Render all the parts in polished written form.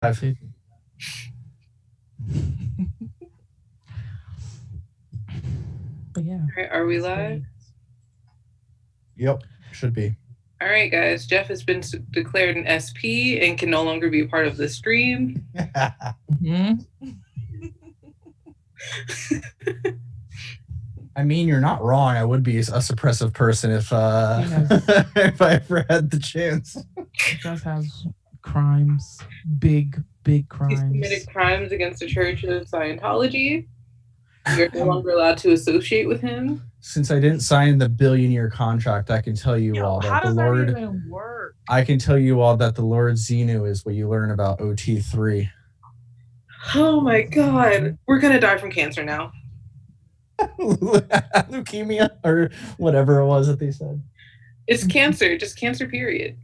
But yeah. All right, are we live? Yep, should be. All right, guys. Jeff has been declared an SP and can no longer be a part of the stream. I mean, you're not wrong. I would be a suppressive person if if I ever had the chance. He does have crimes, big crimes. He's committed crimes against the Church of Scientology. You're no longer allowed to associate with him. Since I didn't sign the billion-year contract, I can tell you all that the Lord. That even work? I can tell you all that the Lord Xenu is what you learn about OT3. Oh my God, we're gonna die from cancer now. Leukemia or whatever it was that they said. It's cancer, just cancer. Period.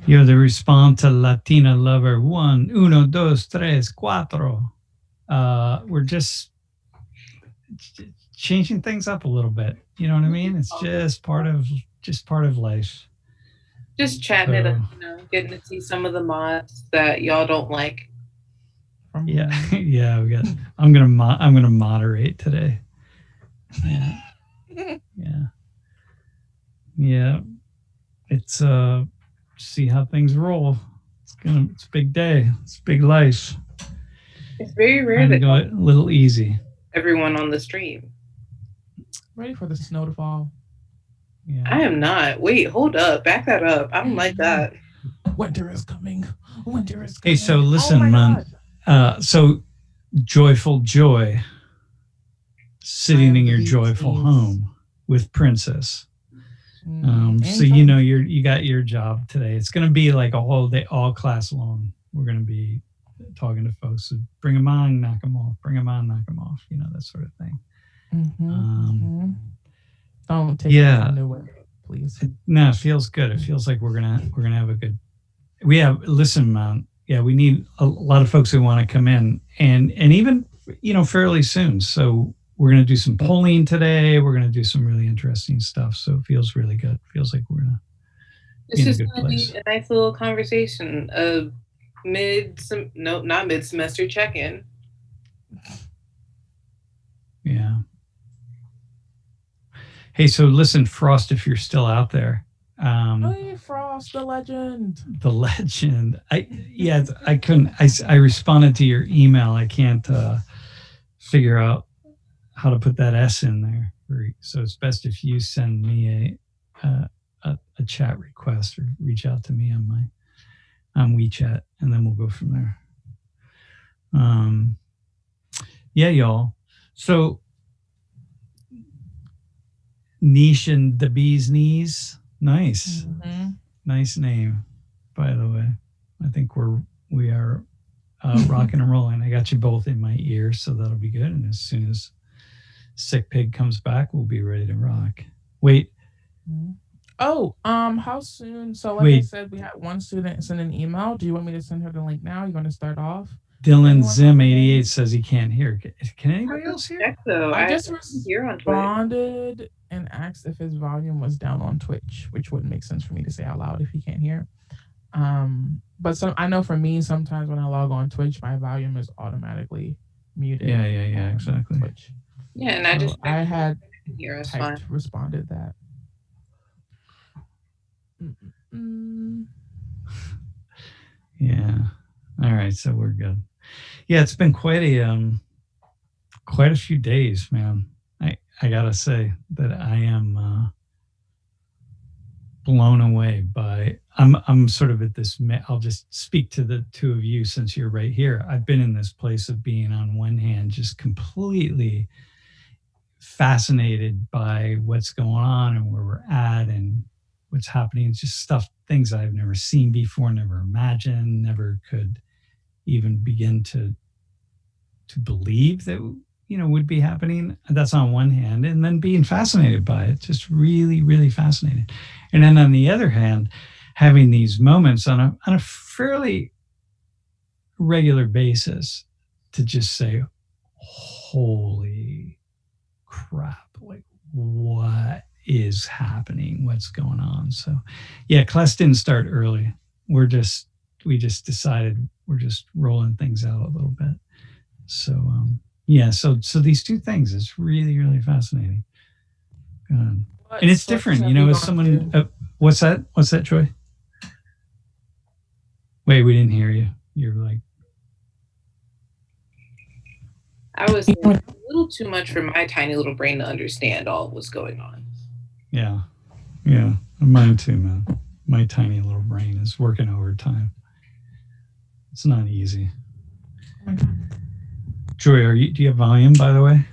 You're the response to Latina lover 1, 1, 2, 3, 4. We're just changing things up a little bit. You know what I mean? It's just part of life. Just chatting it up, getting to see some of the mods that y'all don't like. Yeah, yeah. I'm gonna moderate today. Yeah. It's see how things roll. It's a big day. It's a big life. It's very rare that go a little easy. Everyone on the stream. Ready for the snow to fall. Yeah. I am not. Wait, hold up. Back that up. I don't like that. Winter is coming. Hey, so listen, man. So joyful joy, sitting in your joyful home with Princess. So you got your job today. It's going to be like a whole day, all class long. We're going to be talking to folks. So bring them on, knock them off. Bring them on, knock them off. That sort of thing. Don't take it away, please. No, it feels good. It feels like we're gonna have a good. Listen, man. Yeah, we need a lot of folks who want to come in, and even fairly soon. So we're going to do some polling today. We're going to do some really interesting stuff. So it feels really good. It feels like we're going to be in a good place. Be a nice little conversation of not mid-semester check-in. Yeah. Hey, so listen, Frost, if you're still out there. Hey, Frost, the legend. The legend. I couldn't. I responded to your email. I can't figure out how to put that S in there. So it's best if you send me a chat request or reach out to me on WeChat, and then we'll go from there. Yeah, y'all. So Niche and the Bee's Knees. Nice. Nice name, by the way. I think we are rocking and rolling. I got you both in my ear, so that'll be good. And as soon as Sick Pig comes back, we'll be ready to rock. Wait. Oh, how soon? So like I said, we had one student send an email. Do you want me to send her the link now? You want to start off? Dylan Zim 88 says he can't hear. Can anybody else hear? I just responded and asked if his volume was down on Twitch, which wouldn't make sense for me to say out loud if he can't hear. But I know for me, sometimes when I log on Twitch, my volume is automatically muted. Yeah, exactly. Twitch. Yeah, and I had responded that. Yeah. All right, so we're good. Yeah, it's been quite a few days, man. I gotta say that I am blown away by. I'm sort of at this. I'll just speak to the two of you since you're right here. I've been in this place of being on one hand just completely fascinated by what's going on and where we're at and what's happening. It's just things I've never seen before, never imagined, never could even begin to believe that would be happening. That's on one hand, and then being fascinated by it, just really, really fascinated. And then on the other hand, having these moments on a fairly regular basis to just say, holy crap, like what is happening? What's going on? So yeah, class didn't start early. We're just just decided we're just rolling things out a little bit. So so these two things, it's really, really fascinating. And it's different, as someone. What's that, Troy? Wait, we didn't hear you. You're like. I was saying, a little too much for my tiny little brain to understand all what's going on. Yeah, mine too, man. My tiny little brain is working overtime. It's not easy. Joy, do you have volume, by the way?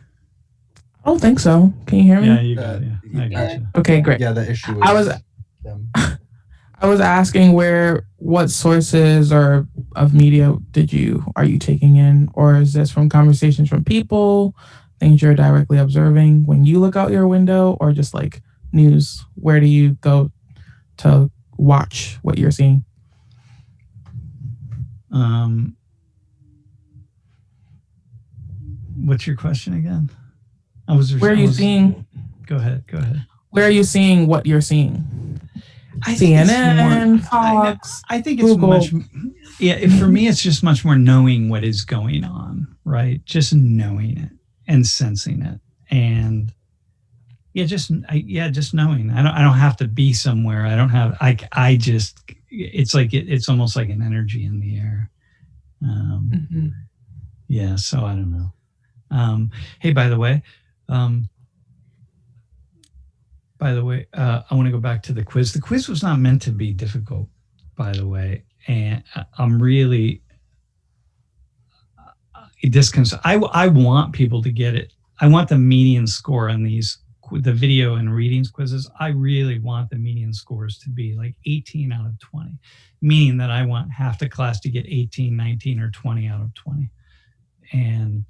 I don't think so. Can you hear me? Yeah, you got it. Yeah. I got you. Okay, great. Yeah, the issue was I was asking what sources or of media are you taking in, or is this from conversations from people, things you're directly observing when you look out your window, or just like news? Where do you go to watch what you're seeing? What's your question again? Where are you seeing? Go ahead. Where are you seeing what you're seeing? CNN, Fox. I think it's Google. much. Yeah, for me, it's just much more knowing what is going on, right? Just knowing it and sensing it, and just knowing. I don't have to be somewhere. I don't have. I just. It's like it's almost like an energy in the air. Yeah. So I don't know. Hey, by the way. I want to go back to the quiz. The quiz was not meant to be difficult, by the way. And I'm really disconcerted. I want people to get it. I want the median score on the video and readings quizzes. I really want the median scores to be like 18 out of 20, meaning that I want half the class to get 18, 19, or 20 out of 20. And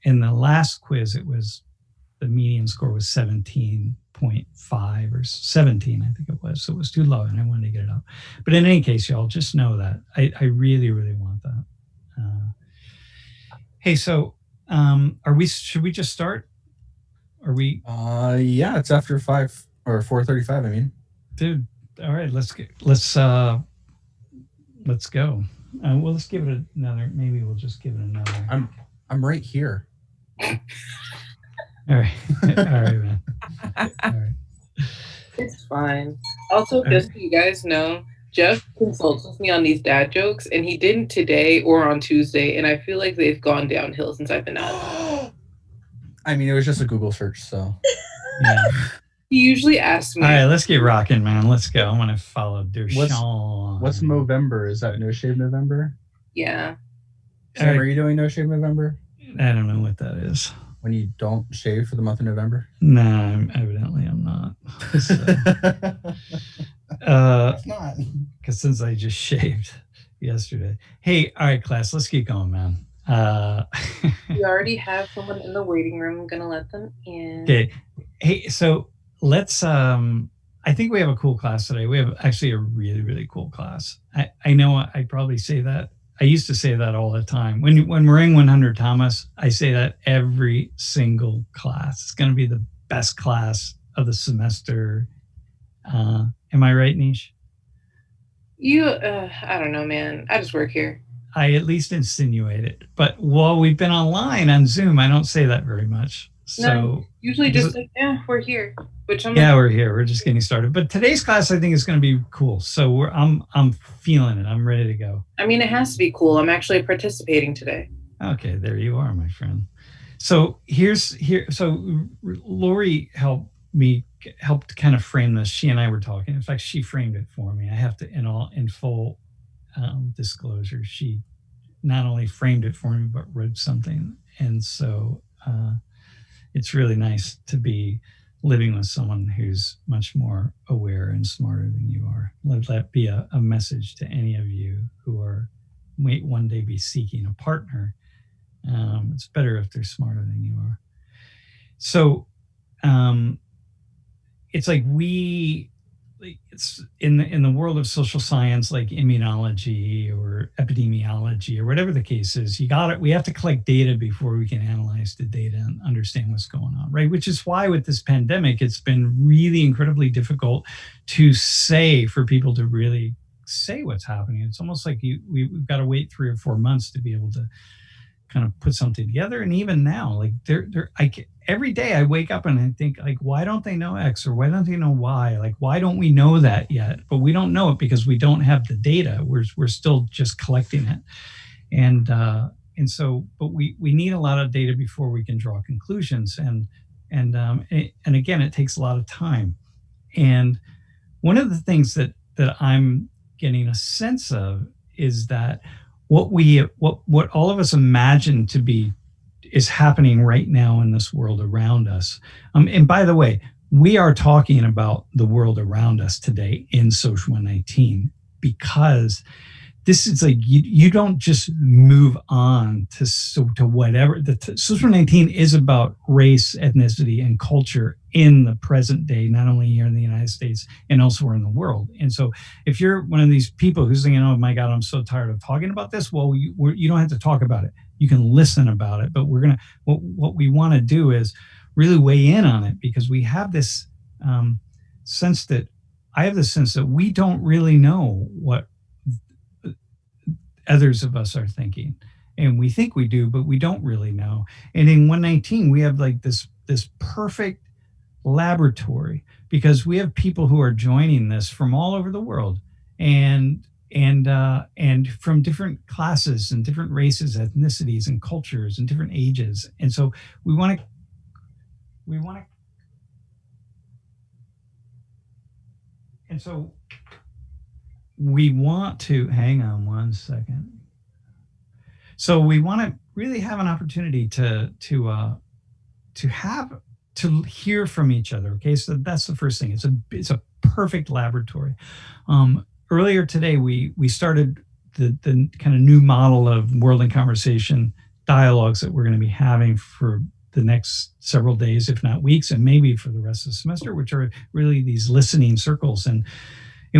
in the last quiz, the median score was 17.5 or 17, I think it was. So it was too low, and I wanted to get it up. But in any case, y'all, just know that I really, really want that. Hey, so should we just start? Are we? Yeah, it's after 5 or 4:35. I mean, dude. All right, let's go. Well, let's give it another. Maybe we'll just give it another. I'm right here. All right, man. All right. It's fine. Also, just so you guys know, Jeff consults with me on these dad jokes, and he didn't today or on Tuesday, and I feel like they've gone downhill since I've been out. I mean, it was just a Google search, so. Yeah. He usually asks me. All right, let's get rocking, man. Let's go. I'm gonna follow Dershawn. What's Movember? Is that No Shave November? Yeah. Sam, are you doing No Shave November? I don't know what that is. When you don't shave for the month of November? No, evidently I'm not. It's not. Because since I just shaved yesterday. Hey, all right, class, let's get going, man. We already have someone in the waiting room. I'm gonna let them in. Okay. Hey, so let's I think we have a cool class today. We have actually a really, really cool class. I know I probably say that. I used to say that all the time. When we're in 100 Thomas, I say that every single class. It's going to be the best class of the semester. Am I right, Nish? I don't know, man. I just work here. I at least insinuate it. But while we've been online on Zoom, I don't say that very much. So usually just like, we're here. We're here. We're just getting started. But today's class, I think, is going to be cool. So I'm feeling it. I'm ready to go. I mean, it has to be cool. I'm actually participating today. Okay, there you are, my friend. So So Lori helped kind of frame this. She and I were talking. In fact, she framed it for me. I have to, in full disclosure, she not only framed it for me, but wrote something. And so it's really nice to be living with someone who's much more aware and smarter than you are. Let that be a message to any of you who might one day be seeking a partner. It's better if they're smarter than you are. So it's like it's in the world of social science, like immunology or epidemiology or whatever the case is, we have to collect data before we can analyze the data and understand what's going on, right? Which is why with this pandemic, it's been really incredibly difficult for people to really say what's happening. It's almost like we've got to wait 3 or 4 months to be able to kind of put something together. And even now, like every day I wake up and I think, like, why don't they know X, or why don't they know Y? Like, why don't we know that yet? But we don't know it because we don't have the data. We're still just collecting it. And so, but we need a lot of data before we can draw conclusions. And again, it takes a lot of time. And one of the things that I'm getting a sense of is that what all of us imagine to be is happening right now in this world around us. And by the way, we are talking about the world around us today in Social 119 because this is like, you don't just move on to whatever. Social 119 is about race, ethnicity, and culture in the present day, not only here in the United States and elsewhere in the world. And so if you're one of these people who's thinking, oh my God, I'm so tired of talking about this, well, you don't have to talk about it. You can listen about it. But what we want to do is really weigh in on it, because we have this sense that we don't really know what others of us are thinking, and we think we do, but we don't really know. And in 119, we have like this perfect laboratory, because we have people who are joining this from all over the world, and from different classes and different races, ethnicities, and cultures, and different ages. And so we want to hang on one second. So we want to really have an opportunity to hear from each other. Okay, so that's the first thing. It's a perfect laboratory. Earlier today, we started the kind of new model of World in Conversation dialogues that we're going to be having for the next several days, if not weeks, and maybe for the rest of the semester, which are really these listening circles. And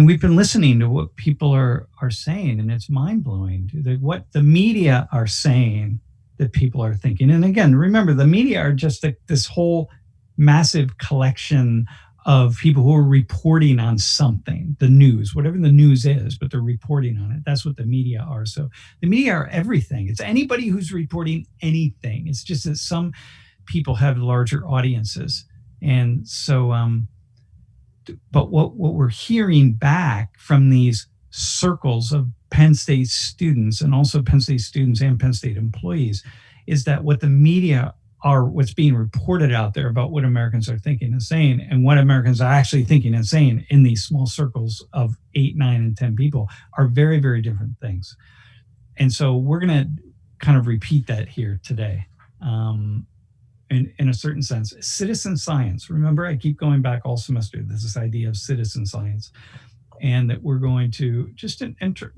we've been listening to what people are saying, and it's mind-blowing. What the media are saying that people are thinking. And again, remember, the media are just this whole massive collection of people who are reporting on something, the news, whatever the news is, but they're reporting on it. That's what the media are. So the media are everything. It's anybody who's reporting anything. It's just that some people have larger audiences. And so, but what we're hearing back from these circles of Penn State students, and also Penn State students and Penn State employees, is that what the media are, what's being reported out there about what Americans are thinking and saying, and what Americans are actually thinking and saying in these small circles of 8, 9, and 10 people are very, very different things. And so we're going to kind of repeat that here today. In a certain sense, citizen science. Remember, I keep going back all semester, this idea of citizen science, and that we're going to just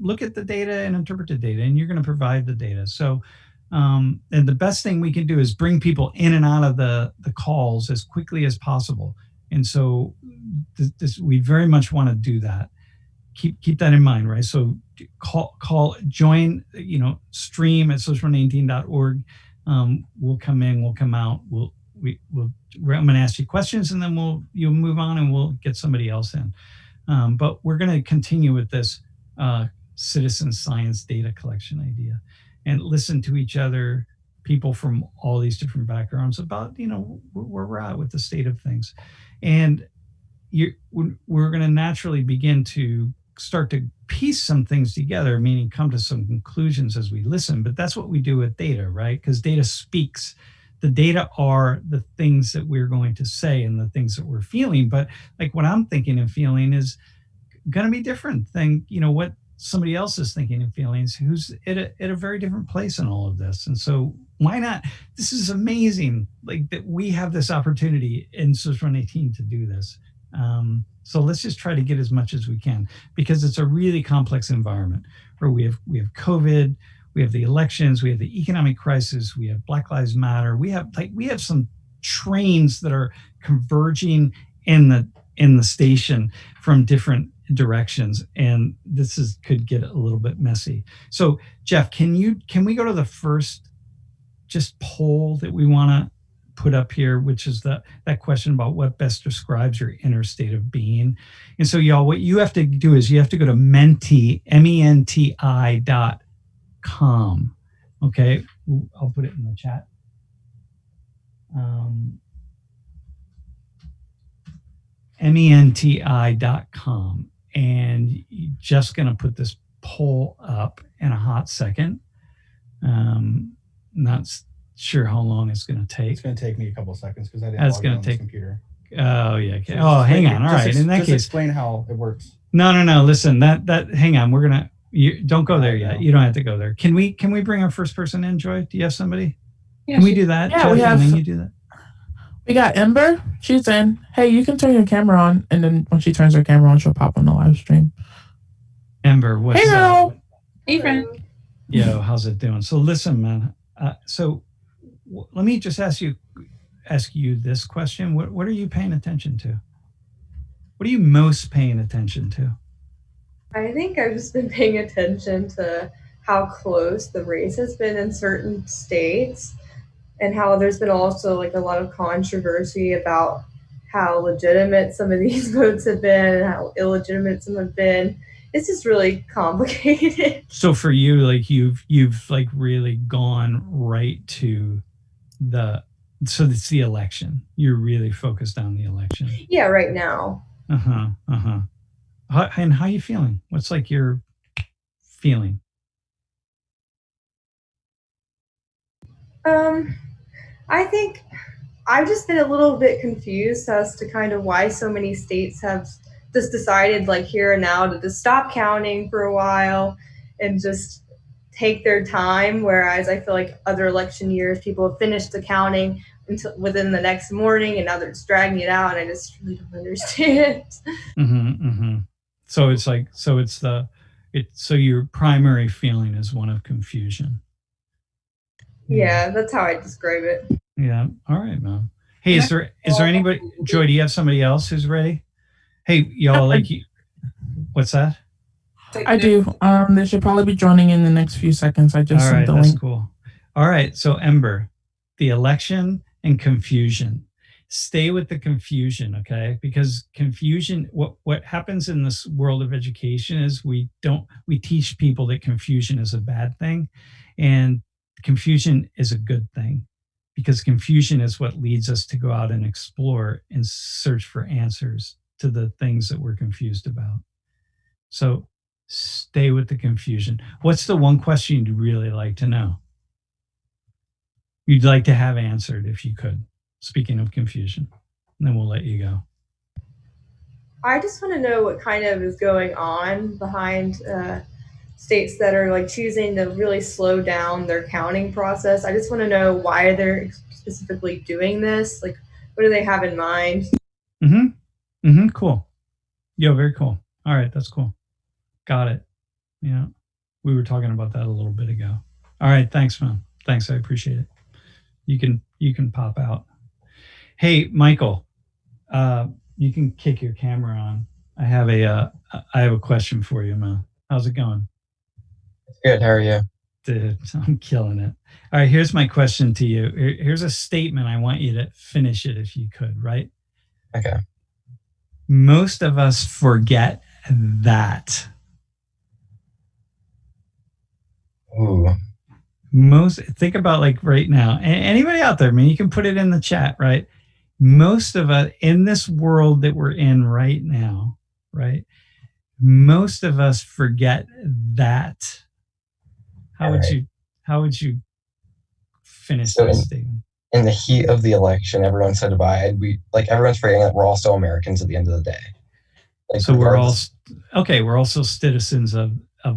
look at the data and interpret the data, and you're going to provide the data. So, and the best thing we can do is bring people in and out of the calls as quickly as possible. And so we very much want to do that. Keep that in mind, right? So join, stream at social119.org. We'll come in, we'll come out, I'm going to ask you questions, and then you'll move on, and we'll get somebody else in. But we're going to continue with this citizen science data collection idea, and listen to each other, people from all these different backgrounds, about where we're at with the state of things. And we're going to naturally begin to start to piece some things together, meaning come to some conclusions as we listen. But that's what we do with data, right? Because data speaks. The data are the things that we're going to say and the things that we're feeling. But like what I'm thinking and feeling is going to be different than what somebody else is thinking and feeling, who's at a very different place in all of this. And so why not? This is amazing, like that we have this opportunity in Social 118 to do this. So let's just try to get as much as we can, because it's a really complex environment where we have COVID, we have the elections, we have the economic crisis, we have Black Lives Matter, we have some trains that are converging in the station from different directions, and this could get a little bit messy. So Jeff, can we go to the first just poll that we want to put up here, which is that question about what best describes your inner state of being. And so, y'all, what you have to do is you have to go to menti.com. Okay, I'll put it in the chat. menti.com, and you're just going to put this poll up in a hot second. Not sure how long it's going to take. It's going to take me a couple of seconds because I didn't log in on this computer. Oh yeah. Okay. So hang on. All right. In that case, explain how it works. No. Listen. That. Hang on. We're gonna. Don't go there yet. You don't have to go there. Can we bring our first person in, Joy? Do you have somebody? Yeah, can we do that? Yeah, we have. And then you do that. We got Ember. She's in. Hey, you can turn your camera on, and then when she turns her camera on, she'll pop on the live stream. Ember, what's hey, girl. up? Hey, friend. Yo, how's it doing? So listen, man. Let me just ask you this question. What are you paying attention to? What are you most paying attention to? I think I've just been paying attention to how close the race has been in certain states, and how there's been also like a lot of controversy about how legitimate some of these votes have been and how illegitimate some have been. It's just really complicated. So for you, like you've like really gone right to so it's the election. You're really focused on the election. Yeah, right now. And how are you feeling? What's like your feeling? I think I've just been a little bit confused as to kind of why so many states have just decided like here and now to just stop counting for a while and just take their time, whereas I feel like other election years people have finished the counting until within the next morning, and now they're just dragging it out, and I just really don't understand. So it's like so your primary feeling is one of confusion. Yeah, that's how I describe it. Yeah. All right, man. Hey, is there anybody? Joy, do you have somebody else who's ready? Hey, y'all, like, what's that? I do. They should probably be joining in the next few seconds. I just sent the link. That's cool. All right. So Ember, the election and confusion. Stay with the confusion, okay? Because confusion, what happens in this world of education is we teach people that confusion is a bad thing, and confusion is a good thing, because confusion is what leads us to go out and explore and search for answers to the things that we're confused about. So stay with the confusion. What's the one question you'd really like to know? You'd like to have answered if you could, speaking of confusion, and then we'll let you go. I just want to know what kind of is going on behind states that are like choosing to really slow down their counting process. I just want to know why they're specifically doing this. Like, what do they have in mind? Cool. Yo, very cool. All right, that's cool. Got it. Yeah, we were talking about that a little bit ago. All right, thanks, man. Thanks, I appreciate it. You can pop out. Hey, Michael, you can kick your camera on. I have a question for you, man. How's it going? Good. How are you? Dude, I'm killing it. All right, here's my question to you. Here's a statement. I want you to finish it if you could, right? Okay. Most of us forget that. Ooh. Think about like right now. Anybody out there, man, you can put it in the chat, right? Most of us in this world that we're in right now, right? Most of us forget that. How would you finish that statement? In the heat of the election, everyone's so divided. Everyone's forgetting that we're all still Americans at the end of the day. Like, so we're all we're also citizens of a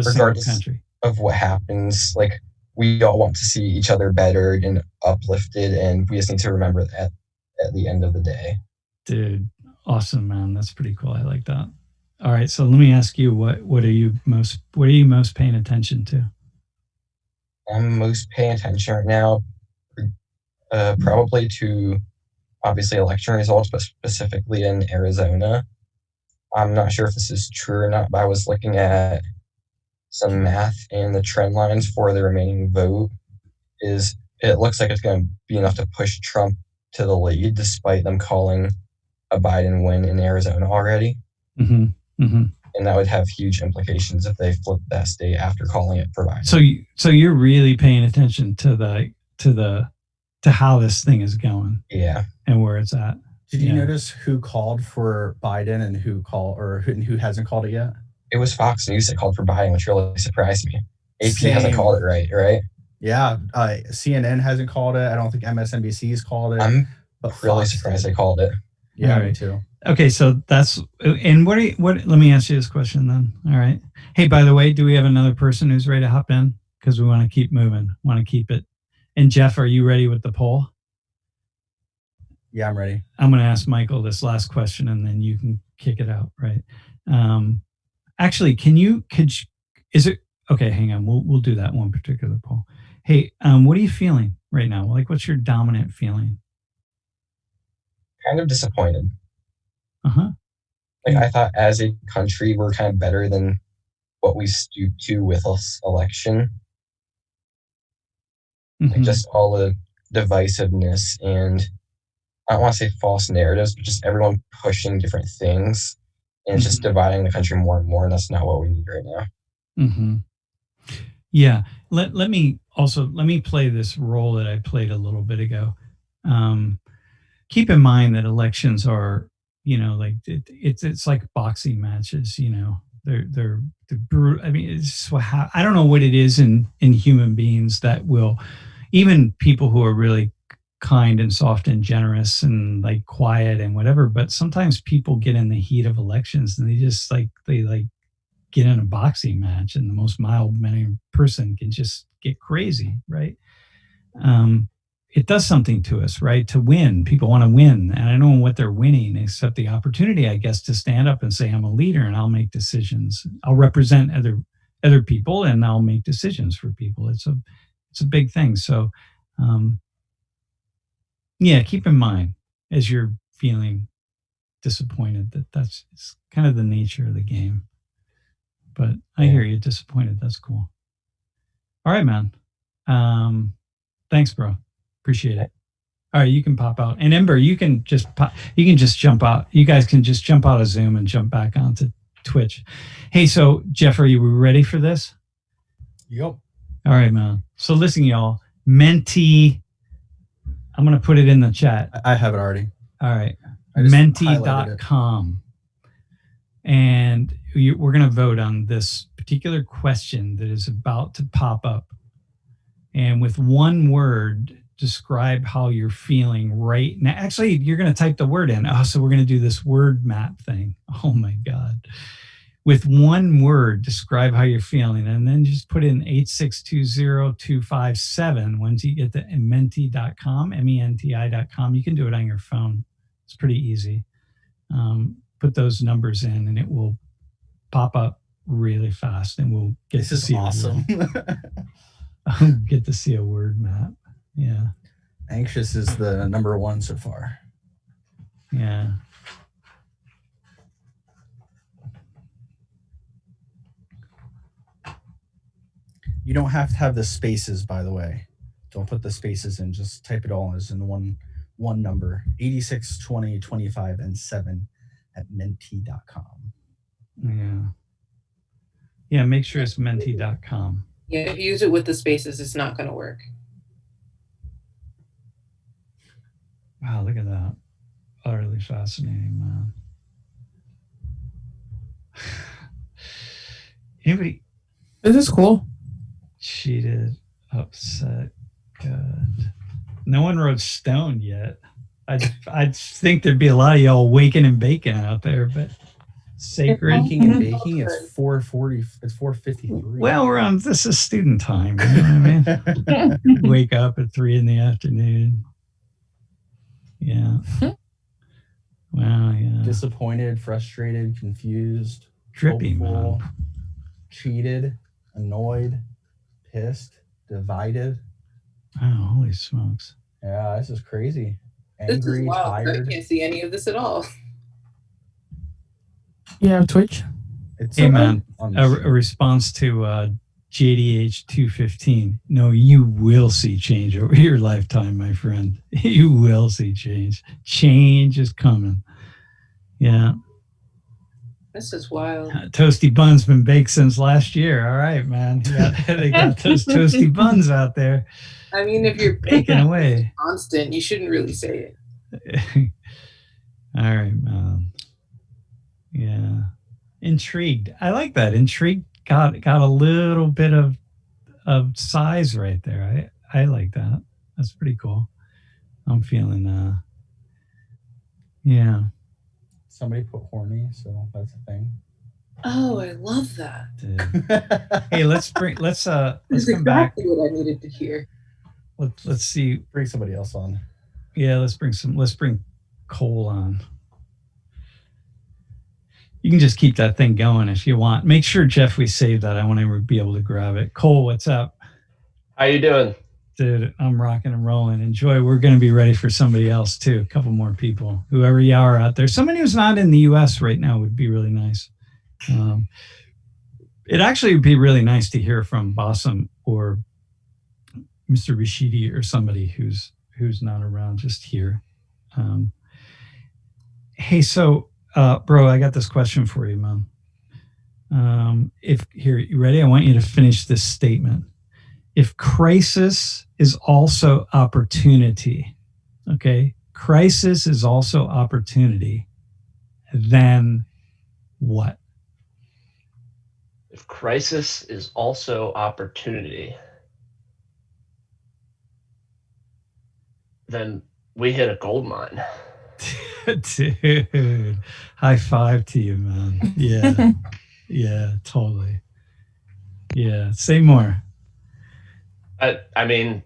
single country. Of what happens, like we all want to see each other better and uplifted, and we just need to remember that at the end of the day. Dude, awesome, man. That's pretty cool. I like that. All right, so let me ask you, what are you most paying attention to? I'm most paying attention right now, probably to obviously election results, but specifically in Arizona. I'm not sure if this is true or not, but I was looking at some math, and the trend lines for the remaining vote is it looks like it's going to be enough to push Trump to the lead, despite them calling a Biden win in Arizona already. Mm-hmm. Mm-hmm. And that would have huge implications if they flip that state after calling it for Biden. So you're really paying attention to how this thing is going. Yeah. And where it's at. Did you notice who called for Biden and who hasn't called it yet? It was Fox News that called for Biden, which really surprised me. AP hasn't called it right? Yeah, CNN hasn't called it. I don't think MSNBC's called it. I'm really surprised they called it. Yeah, me too. Okay, so that's, and what let me ask you this question then. All right. Hey, by the way, do we have another person who's ready to hop in? Because we want to keep moving, want to keep it. And Jeff, are you ready with the poll? Yeah, I'm ready. I'm going to ask Michael this last question and then you can kick it out, right? Actually, is it, okay, hang on. We'll do that one particular poll. Hey, what are you feeling right now? Like, what's your dominant feeling? Kind of disappointed. Uh-huh. Like, I thought as a country, we're kind of better than what we stooped to with this election. Mm-hmm. Like, just all the divisiveness and, I don't want to say false narratives, but just everyone pushing different things and just dividing the country more and more. And that's not what we need right now. Mm-hmm. Yeah. Let me play this role that I played a little bit ago. Keep in mind that elections are, like it's like boxing matches, they're brutal. I mean, I don't know what it is in human beings that will, even people who are really kind and soft and generous and like quiet and whatever, but sometimes people get in the heat of elections and they just get in a boxing match, and the most mild-mannered person can just get crazy, right? It does something to us, right? To win, people want to win, and I don't know what they're winning except the opportunity, I guess, to stand up and say, I'm a leader and I'll make decisions. I'll represent other people and I'll make decisions for people. It's a big thing. So yeah, keep in mind as you're feeling disappointed that's kind of the nature of the game. But I hear you disappointed. That's cool. All right, man. Thanks, bro. Appreciate it. All right, you can pop out. And Ember, you can just jump out. You guys can just jump out of Zoom and jump back onto Twitch. Hey, so Jeff, are you ready for this? Yep. All right, man. So listen, y'all. Menti. I'm going to put it in the chat. I have it already. All right. Menti.com. And we're going to vote on this particular question that is about to pop up. And with one word, describe how you're feeling right now. Actually, you're going to type the word in. Oh, so we're going to do this word map thing. Oh, my God. With one word, describe how you're feeling. And then just put in 8620257 once you get to menti.com, menti.com. You can do it on your phone. It's pretty easy. Put those numbers in and it will pop up really fast and we'll get to see awesome. I'll get to see a word map. Yeah. Anxious is the number one so far. Yeah. You don't have to have the spaces, by the way. Don't put the spaces in. Just type it all as in one number. 86, 20, 25, and 7 at menti.com. Yeah. Yeah, make sure it's menti.com. Yeah, if you use it with the spaces, it's not going to work. Wow, look at that. Utterly fascinating, man. Anybody? This is cool. Cheated, upset, good. No one wrote stoned yet. I'd think there'd be a lot of y'all waking and baking out there, but sacred. Waking and baking, it's 4:40. It's 4:53. Well, this is student time. You know what I mean? Wake up at 3 p.m. Yeah. Wow, yeah. Disappointed, frustrated, confused, drippy, hopeful, man. Cheated, annoyed, pissed, divided. Oh, holy smokes. Yeah, this is crazy. Angry, this is wild. Tired. I can't see any of this at all. You have Twitch? Hey, man, a response to JDH 215. No, you will see change over your lifetime, my friend. You will see change. Change is coming. Yeah. This is wild. Toasty buns been baked since last year. All right, man. They got those toasty buns out there. I mean, if you're baking away constant, you shouldn't really say it. All right, man. Yeah. Intrigued. I like that. Intrigued got a little bit of size right there. I like that. That's pretty cool. I'm feeling yeah. Somebody put horny, so that's a thing. Oh, I love that. Hey, let's come exactly back. What I needed to hear. Let's see. Bring somebody else on. Yeah, let's bring Cole on. You can just keep that thing going if you want. Make sure, Jeff, we save that. I want to be able to grab it. Cole, what's up? How you doing? Dude, I'm rocking and rolling. Enjoy. We're going to be ready for somebody else, too. A couple more people. Whoever you are out there. Somebody who's not in the U.S. right now would be really nice. It actually would be really nice to hear from Bassam or Mr. Rashidi or somebody who's not around just here. Hey, so... bro, I got this question for you, man. You ready? I want you to finish this statement. If crisis is also opportunity, okay? Crisis is also opportunity, then what? If crisis is also opportunity, then we hit a gold mine. Dude, high five to you, man. Yeah. Yeah, totally. Yeah, say more. I mean,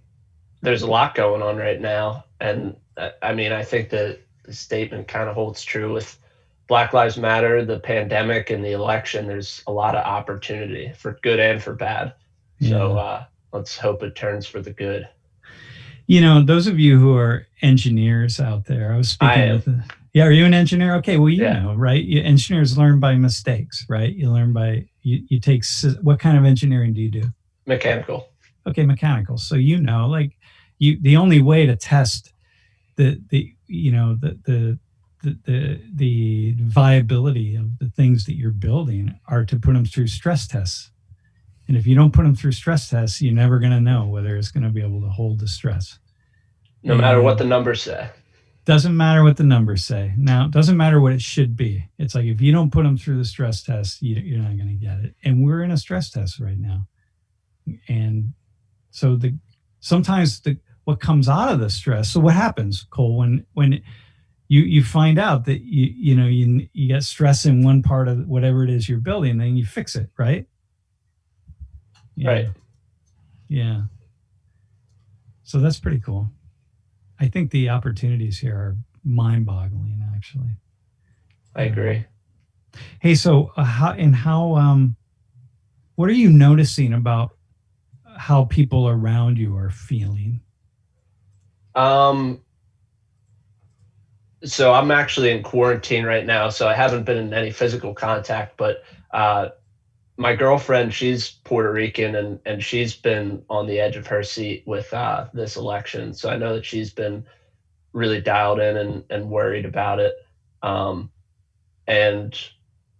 there's a lot going on right now. And I mean, I think that the statement kind of holds true with Black Lives Matter, the pandemic, and the election. There's a lot of opportunity for good and for bad. Yeah. So let's hope it turns for the good. You know, those of you who are engineers out there, I was speaking with yeah, are you an engineer? Okay, well, you know, right? Engineers learn by mistakes, right? You learn by, you take, what kind of engineering do you do? Mechanical. Okay, mechanical. So, you know, like the only way to test the viability of the things that you're building are to put them through stress tests. And if you don't put them through stress tests, you're never going to know whether it's going to be able to hold the stress. No matter what the numbers say. Doesn't matter what the numbers say. Now, it doesn't matter what it should be. It's like if you don't put them through the stress test, you're not going to get it. And we're in a stress test right now. And so sometimes what comes out of the stress. So what happens, Cole, when you find out that you get stress in one part of whatever it is you're building, then you fix it, right? Yeah. Right. Yeah. So that's pretty cool. I think the opportunities here are mind-boggling, actually. I agree. Hey, so what are you noticing about how people around you are feeling? So I'm actually in quarantine right now, so I haven't been in any physical contact, but my girlfriend, she's Puerto Rican, and she's been on the edge of her seat with this election. So I know that she's been really dialed in and worried about it. And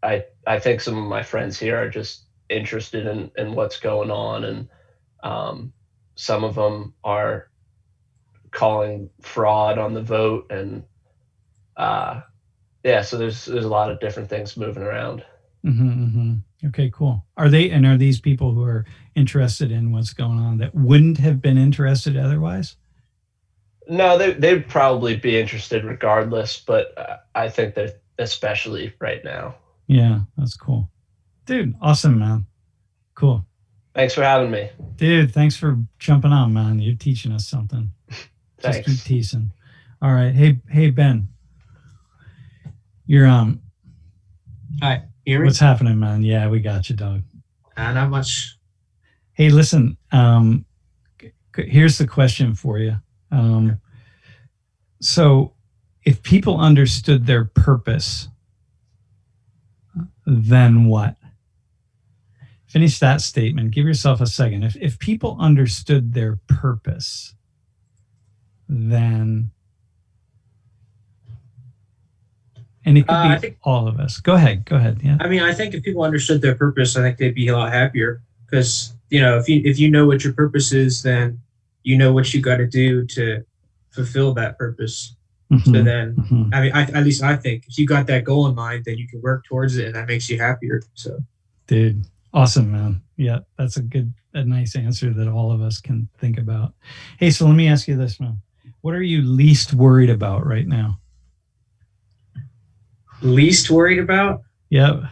I think some of my friends here are just interested in what's going on. And some of them are calling fraud on the vote. And so there's a lot of different things moving around. Mm-hmm, mm-hmm. Okay, cool. Are these people who are interested in what's going on that wouldn't have been interested otherwise? No, they'd probably be interested regardless, but I think that especially right now. Yeah, that's cool. Dude, awesome, man. Cool. Thanks for having me. Dude, thanks for jumping on, man. You're teaching us something. Thanks. Just keep teasing. All right. Hey, Ben. You're Hi. Hear me? What's happening, man? Yeah, we got you, dog. Not much. Hey, listen, here's the question for you. So if people understood their purpose, then what? finish that statement. Give yourself a second. If people understood their purpose, then, and it could be I think, all of us. Go ahead. Yeah. I mean, I think if people understood their purpose, I think they'd be a lot happier because, if you know what your purpose is, then you know what you got to do to fulfill that purpose. Mm-hmm. So then, I mean, at least I think if you got that goal in mind, then you can work towards it, and that makes you happier. So, dude, awesome, man. Yeah, that's a nice answer that all of us can think about. Hey, so let me ask you this, man. What are you least worried about right now? Least worried about? Yep.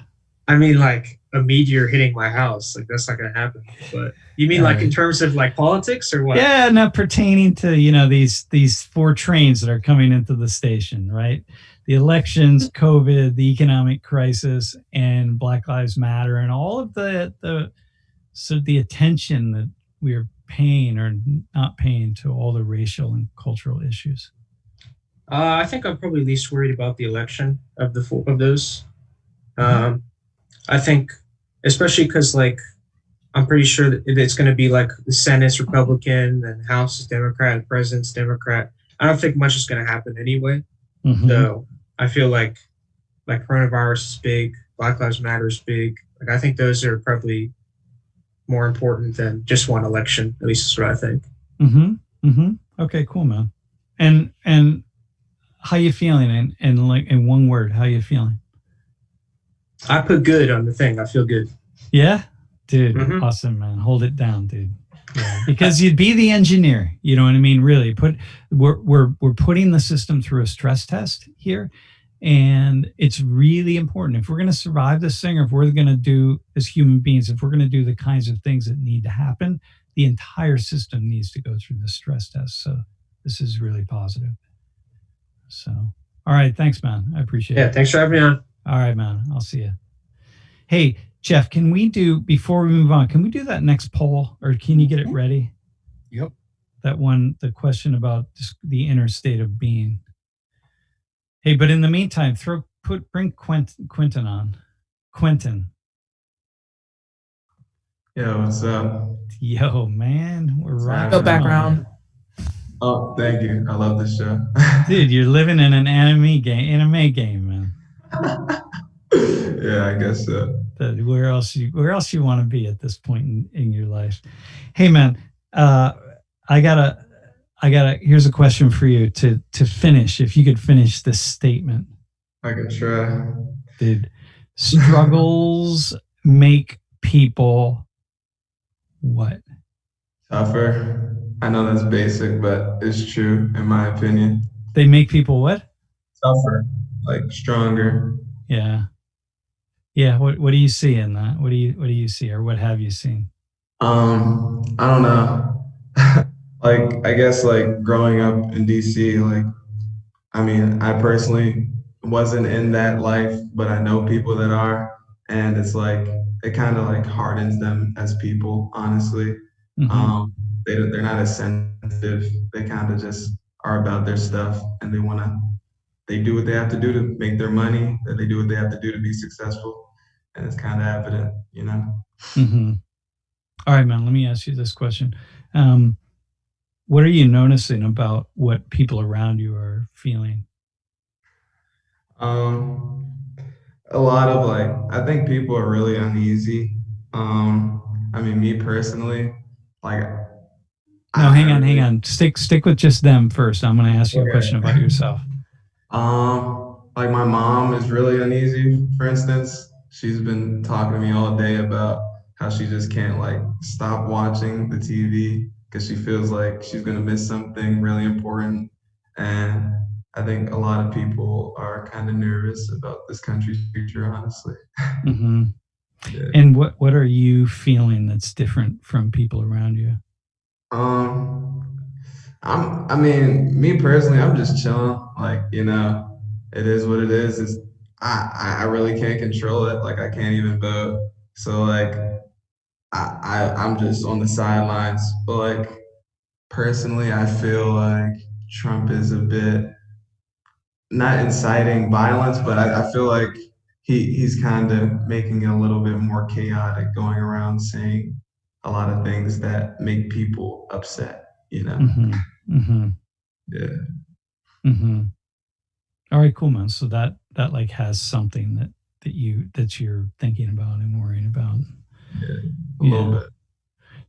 I mean, like a meteor hitting my house. Like that's not gonna happen. But you mean like in terms of like politics or what? Yeah, not pertaining to these 4 trains that are coming into the station, right? The elections, COVID, the economic crisis, and Black Lives Matter, and all of the attention that we're paying or not paying to all the racial and cultural issues. I think I'm probably least worried about the election of those. I think, especially because like I'm pretty sure that it's going to be like the Senate's Republican and House is Democrat and President's Democrat. I don't think much is going to happen anyway. So I feel like coronavirus is big, Black Lives Matter is big. Like I think those are probably more important than just one election. At least that's what I think. Okay, cool, man. And how you feeling? And like in one word, how you feeling? I put good on the thing. I feel good. Yeah, dude. Awesome, man. Hold it down, dude. Yeah, because you'd be the engineer. You know what I mean? Really, we're putting the system through a stress test here, and it's really important. If we're going to survive this thing, or if we're going to do as human beings, if we're going to do the kinds of things that need to happen, the entire system needs to go through the stress test. So this is really positive. So, all right, thanks, man. I appreciate it. Yeah, thanks for having me on. All right, man. I'll see you. Hey, Jeff, can we do, before we move on, can we do that next poll, or can you get it ready? Yep. That one, the question about the inner state of being. Hey, but in the meantime, bring Quentin on. Quentin. Yo, what's up? Yo, man, we're rocking. Go background. Oh, thank you. I love this show. Dude, you're living in an anime game, man. Yeah, I guess so. Where else you want to be at this point in your life? Hey, man, I gotta. Here's a question for you to finish. If you could finish this statement, I can try. Dude, struggles make people what? Tougher. I know that's basic, but it's true in my opinion. They make people what? Tougher, like stronger. Yeah. Yeah. What do you see in that? What do you see, or what have you seen? I don't know. Like, I guess like growing up in DC, like, I mean, I personally wasn't in that life, but I know people that are, and it's like, it kind of like hardens them as people, honestly. They're not as sensitive. They kind of just are about their stuff, and they do what they have to do to make their money, and they do what they have to do to be successful. And it's kind of evident, you know? All right, man, let me ask you this question. What are you noticing about what people around you are feeling? A lot of like, I think people are really uneasy. I mean, me personally, like. No, hang on. Stick with just them first. I'm going to ask you a question about yourself. Like my mom is really uneasy, for instance. She's been talking to me all day about how she just can't like stop watching the TV because she feels like she's going to miss something really important. And I think a lot of people are kind of nervous about this country's future, honestly. Yeah. And what are you feeling that's different from people around you? I mean, me personally, I'm just chilling. Like, you know, it is what it is. I really can't control it. Like, I can't even vote. So like, I'm just on the sidelines. But like, personally, I feel like Trump is a bit not inciting violence, but I feel like he's kind of making it a little bit more chaotic, going around saying a lot of things that make people upset, you know? Yeah. All right, cool, man. So that like has something that you're thinking about and worrying about. Yeah, a little bit.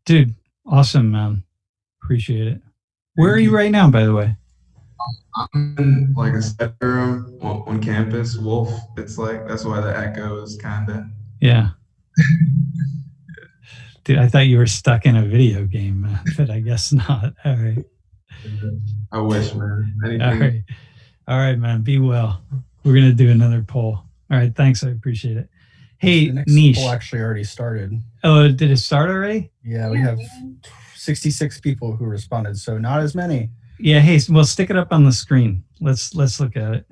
Dude, awesome, man. Appreciate it. Where are you right now, by the way? I'm in like a study room on campus. Wolf. It's like that's why the echo is kind of. Yeah. Dude, I thought you were stuck in a video game, man, but I guess not. All right. I wish, man. Anything. All right, man. Be well. We're gonna do another poll. All right. Thanks. I appreciate it. Hey, the next Niche. poll actually already started. Oh, did it start already? Yeah, we have 66 people who responded, so not as many. Yeah. Hey, well, stick it up on the screen. Let's look at it.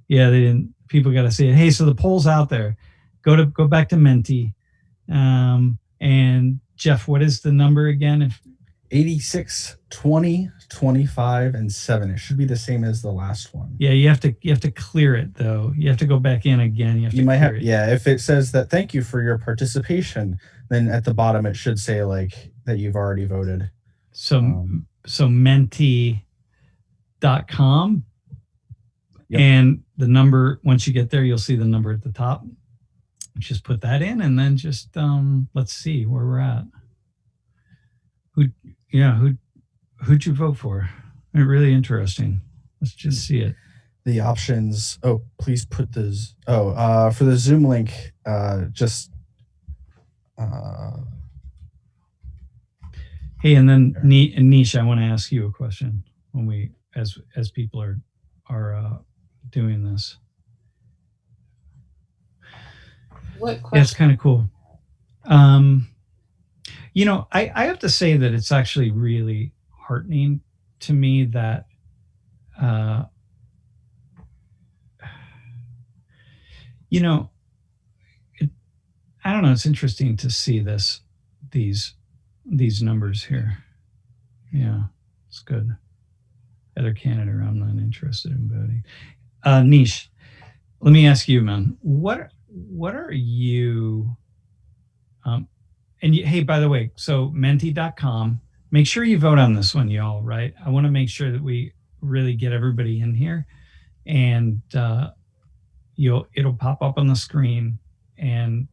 Yeah, they didn't. People got to see it. Hey, so the poll's out there. Go back to Menti. And Jeff, what is the number again? 86, 20, 25, and 7. It should be the same as the last one. Yeah, you have to clear it though. You have to go back in again. You might have. Yeah, if it says that thank you for your participation, then at the bottom it should say like that you've already voted. So menti.com. Yep. And the number, once you get there, you'll see the number at the top. Just put that in and then just let's see where we're at. Who'd you vote for? Really interesting. Let's just see it. The options. Oh, please put those. For the Zoom link, just. Hey, and then Nish, I want to ask you a question when we, as people are doing this. What question? Yeah, it's kind of cool. I have to say that it's actually really heartening to me that I don't know, it's interesting to see these numbers here. Yeah, it's good. Other candidate, I'm not interested in voting. Nish, let me ask you, man, what are you hey, by the way, so menti.com, make sure you vote on this one, y'all, right? I want to make sure that we really get everybody in here, and it'll pop up on the screen, and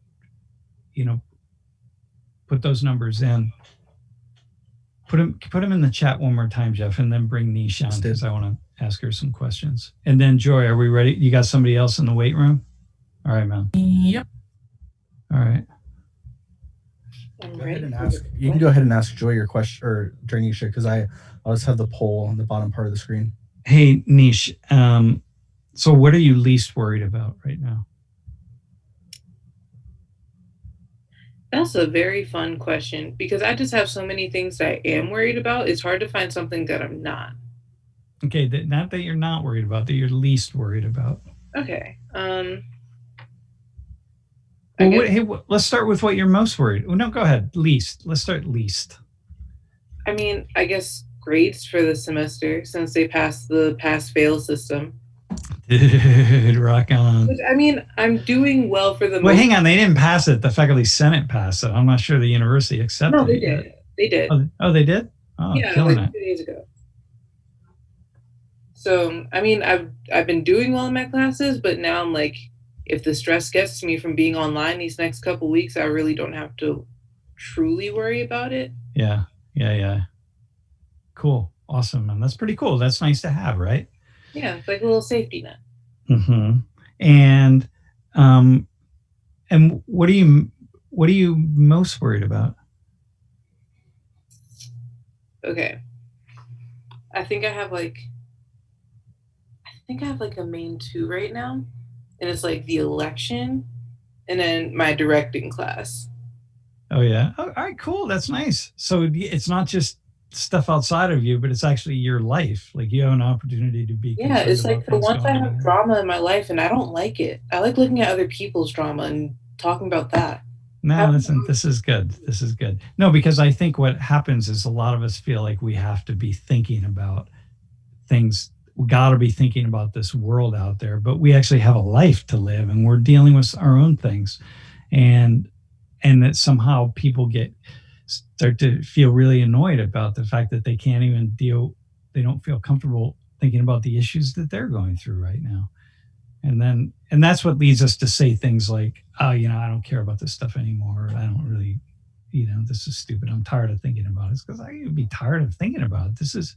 put those numbers in. Put them in the chat one more time, Jeff, and then bring Nish on because I want to ask her some questions. And then Joy, are we ready? You got somebody else in the wait room? All right, man. Yep. All right. Go ahead and ask. You can go ahead and ask Joy your question or Nisha, because I'll just have the poll on the bottom part of the screen. Hey, Nish. So what are you least worried about right now? That's a very fun question because I just have so many things that I am worried about. It's hard to find something that I'm not. Okay, not that you're not worried about, that you're least worried about. Okay. Let's start with what you're most worried. Oh, no, go ahead. Least. Let's start least. I mean, I guess grades for the semester since they passed the pass-fail system. Dude, rock on. Which, I mean, I'm doing well for the. Well, hang on. They didn't pass it. The faculty senate passed it. I'm not sure the university accepted it. No, they did. Yet. They did. Oh, they did? Oh, yeah, killing like 2 days ago. So, I mean, I've been doing well in my classes, but now I'm like, if the stress gets to me from being online these next couple weeks, I really don't have to truly worry about it. Yeah. Cool. Awesome, man. That's pretty cool. That's nice to have, right? Yeah, it's like a little safety net. Mm-hmm. And what are you most worried about? Okay. I think I have like a main 2 right now. And it's like the election and then my directing class. Oh, yeah. Oh, all right, cool. That's nice. So it's not just stuff outside of you, but it's actually your life. Like you have an opportunity to be. Yeah, it's like for once I have drama in my life and I don't like it. I like looking at other people's drama and talking about that. No, listen, this is good. This is good. No, because I think what happens is a lot of us feel like we have to be thinking about things we got to be thinking about this world out there, but we actually have a life to live, and we're dealing with our own things, and that somehow people start to feel really annoyed about the fact that they can't even they don't feel comfortable thinking about the issues that they're going through right now. And that's what leads us to say things like, oh, I don't care about this stuff anymore. I don't really, this is stupid. I'm tired of thinking about it. It's because I would be tired of thinking about it.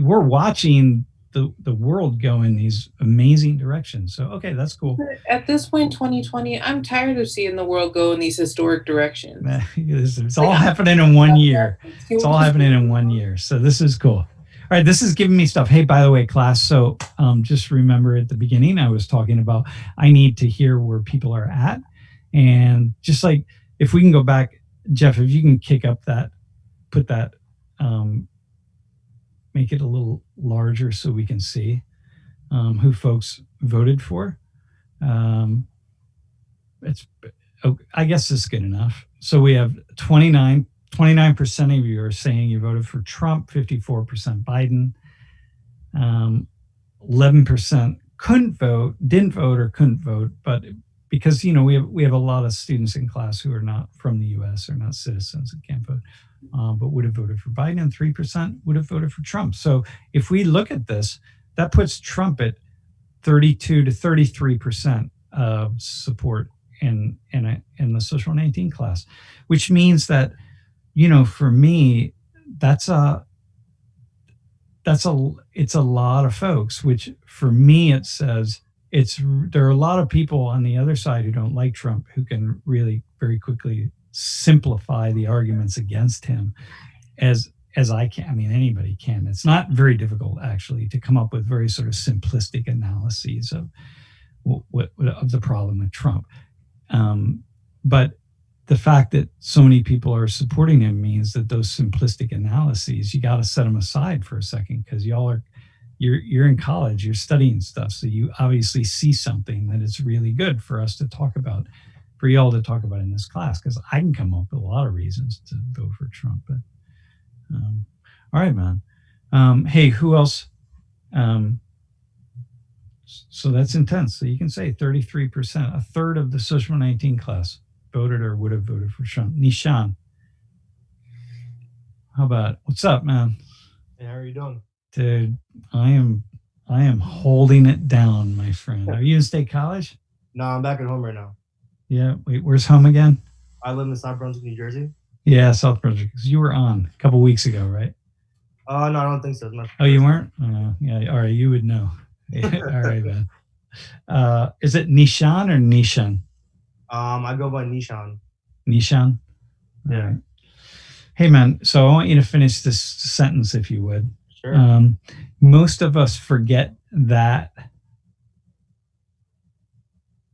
We're watching the world go in these amazing directions. So, okay, that's cool. At this point, 2020, I'm tired of seeing the world go in these historic directions. It's all happening in 1 year. It's all happening in 1 year. So this is cool. All right, this is giving me stuff. Hey, by the way, class, so just remember at the beginning, I was talking about I need to hear where people are at. And just like, if we can go back, Jeff, if you can kick up put that, make it a little larger so we can see who folks voted for. I guess this is good enough. So we have 29% of you are saying you voted for Trump, 54% Biden, 11% didn't vote or couldn't vote, but because we have a lot of students in class who are not from the U.S. or not citizens and can't vote, but would have voted for Biden, and 3% would have voted for Trump. So if we look at this, that puts Trump at 32 to 33% of support in the social 19 class, which means that, for me, it's a lot of folks, which for me, it says there are a lot of people on the other side who don't like Trump, who can really very quickly simplify the arguments against him as I can. I mean, anybody can. It's not very difficult, actually, to come up with very sort of simplistic analyses of the problem with Trump. But the fact that so many people are supporting him means that those simplistic analyses, you got to set them aside for a second, because you're in college, you're studying stuff. So you obviously see something that is really good for us to talk about, for y'all to talk about in this class, because I can come up with a lot of reasons to vote for Trump. But all right, man. Hey, who else? So that's intense. So you can say 33%, a third of the social 19 class voted or would have voted for Trump. Nishan, how about, what's up, man? Hey, how are you doing? Dude, I am holding it down, my friend. Are you in State College? No, I'm back at home right now. Yeah. Wait, where's home again? I live in South Brunswick, New Jersey. Yeah, South Brunswick. Because you were on a couple weeks ago, right? No, I don't think so. Oh, you weren't? Yeah. All right, you would know. All right, man. Is it Nishan or Nishan? I go by Nishan. Nishan? Yeah. Right. Hey, man, so I want you to finish this sentence, if you would. Sure. Most of us forget that.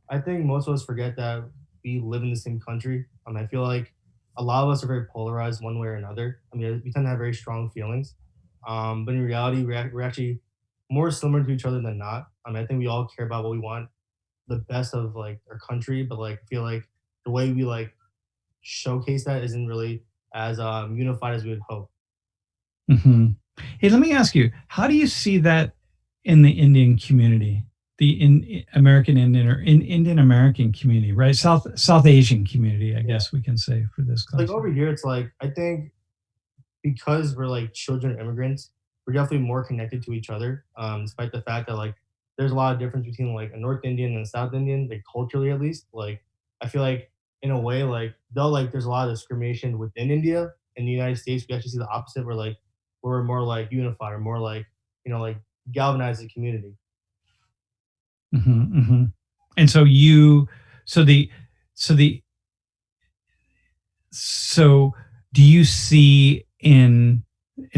I think most of us forget that we live in the same country. I feel like a lot of us are very polarized one way or another. I mean, we tend to have very strong feelings. But in reality, we're actually more similar to each other than not. I think we all care about what we want, the best of like our country, but like I feel like the way we like showcase that isn't really as unified as we would hope. Mm-hmm. Hey, let me ask you, how do you see that in the Indian community, the American Indian or Indian American community, right? South Asian community, I guess we can say for this class. Like over here, it's like, I think because we're like children of immigrants, we're definitely more connected to each other, despite the fact that like there's a lot of difference between like a North Indian and a South Indian, like culturally at least. Like I feel like in a way, like though like there's a lot of discrimination within India, in the United States, we actually see the opposite, where like we're more like unified, or more like, like galvanize the community. Mm-hmm, mm-hmm. And so do you see in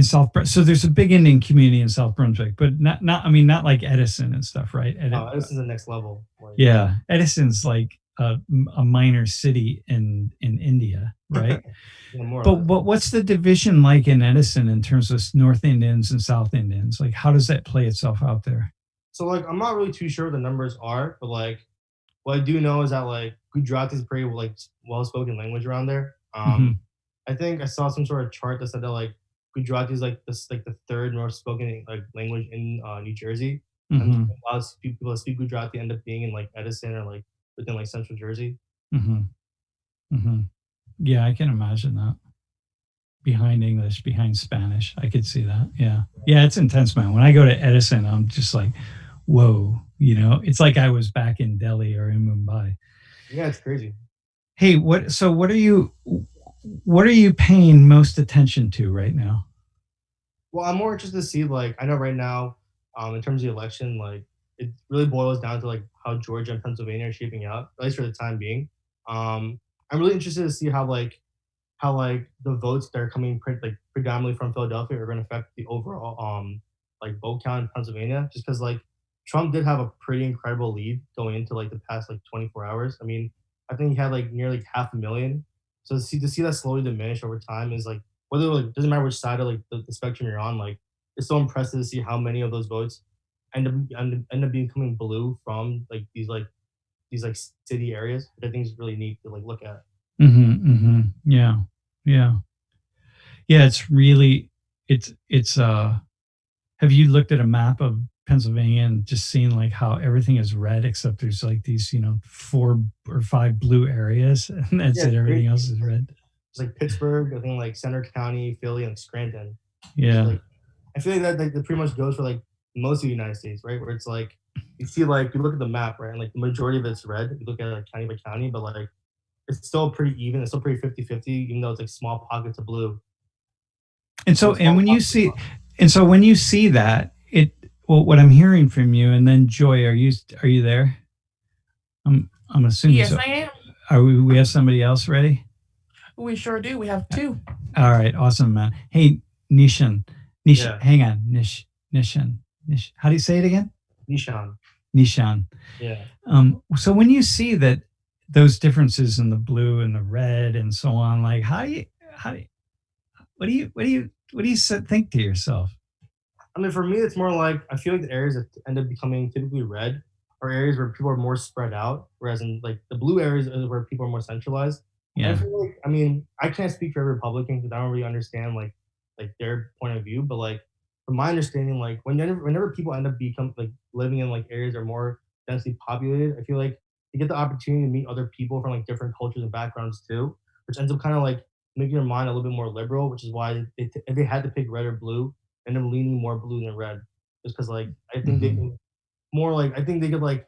South, so there's a big Indian community in South Brunswick, but not like Edison and stuff, right? Edison's the next level. Like, yeah, Edison's like a minor city in India, right? But what's the division like in Edison in terms of North Indians and South Indians? Like, how does that play itself out there? So like, I'm not really too sure what the numbers are, but like, what I do know is that like Gujarati is pretty like well-spoken language around there. I think I saw some sort of chart that said that like Gujarati is like this like the third most spoken like language in New Jersey. Mm-hmm. And a lot of people that speak Gujarati end up being in like Edison or like within like Central Jersey. Mm-hmm. Mm-hmm. Yeah, I can imagine that. Behind English, behind Spanish, I could see that. Yeah, yeah, it's intense, man. When I go to Edison, I'm just like, whoa, you know, it's like I was back in Delhi or in Mumbai. Yeah, it's crazy. Hey, what are you paying most attention to right now? Well, I'm more interested to see like I know right now, in terms of the election, like it really boils down to like how Georgia and Pennsylvania are shaping out, at least for the time being. I'm really interested to see how the votes that are coming like predominantly from Philadelphia are going to affect the overall like vote count in Pennsylvania. Just because like Trump did have a pretty incredible lead going into like the past like 24 hours. I mean, I think he had like nearly 500,000. So to see that slowly diminish over time is like whether like doesn't matter which side of like the spectrum you're on. Like it's so impressive to see how many of those votes end up becoming blue from like these like city areas. Which I think is really neat to like look at. Mm-hmm, mm-hmm. Yeah. Yeah. Yeah, it's have you looked at a map of Pennsylvania and just seen like how everything is red except there's like these, 4 or 5 blue areas and that's it, everything else is red. It's like Pittsburgh, I think like Center County, Philly, and Scranton. Yeah. Like, I feel like that pretty much goes for like most of the United States, right? Where it's like you see like you look at the map, right? And like the majority of it's red. You look at it like county by county, but like it's still pretty even. It's still pretty 50-50, even though it's like small pockets of blue. And so, when you see that, what I'm hearing from you, and then Joy, are you there? I'm assuming. Yes, so. I am. We have somebody else ready? We sure do. We have 2. All right, awesome, man. Hey, Nishan, Yeah. hang on, Nishan. How do you say it again? Nishan. Yeah. So when you see that those differences in the blue and the red and so on, like what do you think to yourself? I mean, for me, it's more like I feel like the areas that end up becoming typically red are areas where people are more spread out, whereas in like the blue areas is where people are more centralized. Yeah. And I feel like, I mean, I can't speak for every Republican because I don't really understand like their point of view, but like from my understanding, like whenever people end up living in like areas that are more densely populated, I feel like you get the opportunity to meet other people from like different cultures and backgrounds too, which ends up kind of like making your mind a little bit more liberal, which is why if they had to pick red or blue, end up leaning more blue than red, just because like I think they can more like I think they could like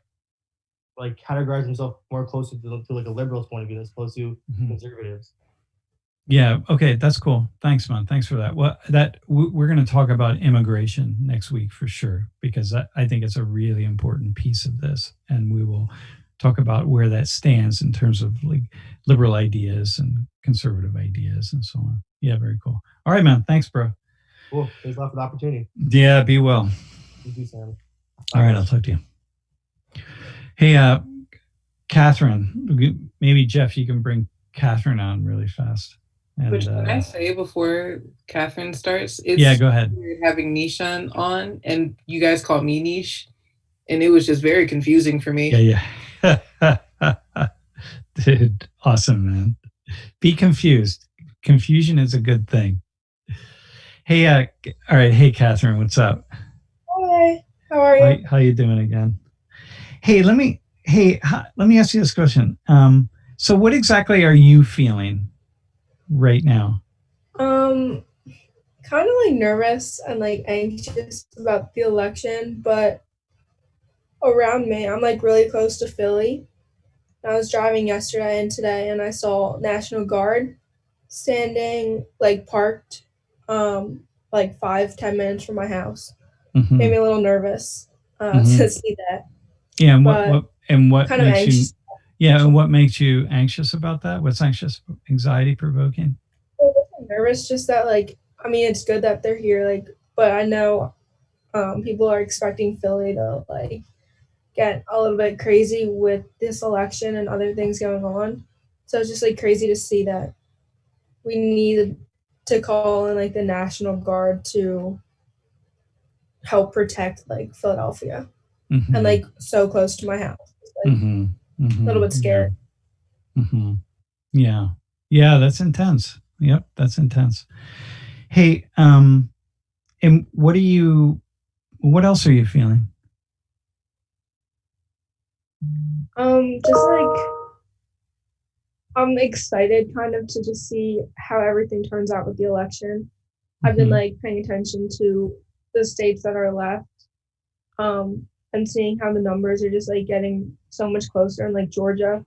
categorize themselves more closely to like a liberal's point of view as opposed to conservatives. Yeah. Okay. That's cool. Thanks, man. Thanks for that. Well, we're going to talk about immigration next week for sure, because I think it's a really important piece of this, and we will talk about where that stands in terms of like liberal ideas and conservative ideas and so on. Yeah. Very cool. All right, man. Thanks, bro. Cool. Thanks a lot for the opportunity. Yeah. Be well. Thank you, Sam. All right. I'll talk to you. Hey, Catherine, maybe Jeff, you can bring Catherine on really fast. And, Which can I say before Catherine starts? Yeah, go ahead. We're having Nishan on, and you guys call me Nish, and it was just very confusing for me. Yeah. Dude, awesome, man. Be confused. Confusion is a good thing. Hey, all right. Hey, Catherine, what's up? Hi. How are you? How you doing again? Hey, let me ask you this question. So what exactly are you feeling right now? Kind of like nervous and like anxious about the election, but around me, I'm like really close to Philly. I was driving yesterday and today, and I saw National Guard standing like parked, like 5-10 minutes from my house. Mm-hmm. Made me a little nervous to see that. Yeah, and what kind of makes anxious. you? Yeah, and what makes you anxious about that? What's anxiety provoking? I'm nervous, just that like I mean it's good that they're here, like, but I know people are expecting Philly to like get a little bit crazy with this election and other things going on. So it's just like crazy to see that we needed to call in like the National Guard to help protect like Philadelphia and like so close to my house. Like, a little bit scared. Yeah, that's intense. Yep, that's intense. Hey, and what else are you feeling? Just like I'm excited kind of to just see how everything turns out with the election. I've been like paying attention to the states that are left, and seeing how the numbers are just like getting so much closer. And like Georgia,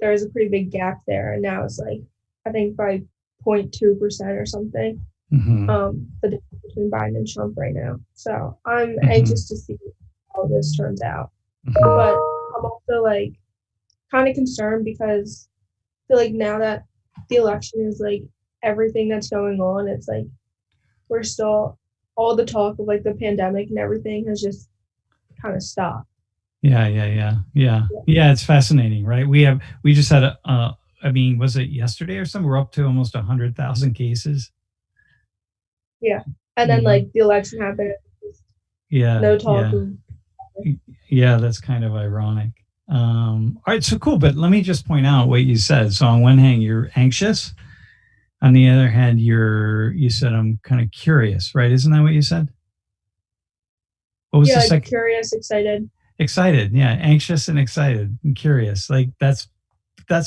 there is a pretty big gap there, and now it's like I think by 0.2% or something. The difference between Biden and Trump right now. So I'm anxious to see how this turns out. But I'm also like kind of concerned because I feel like now that the election is like everything that's going on, it's like we're still all the talk of like the pandemic and everything has just kind of stopped. Yeah. It's fascinating, right? We just had I mean, was it yesterday or something? We're up to almost 100,000 cases. Yeah, and then like the election happened. Yeah, no talk. Yeah, that's kind of ironic. All right, so cool. But let me just point out what you said. So on one hand, you're anxious. On the other hand, you said I'm kind of curious, right? Isn't that what you said? What was the second? Curious, excited. Excited, yeah. Anxious and excited and curious. Like that's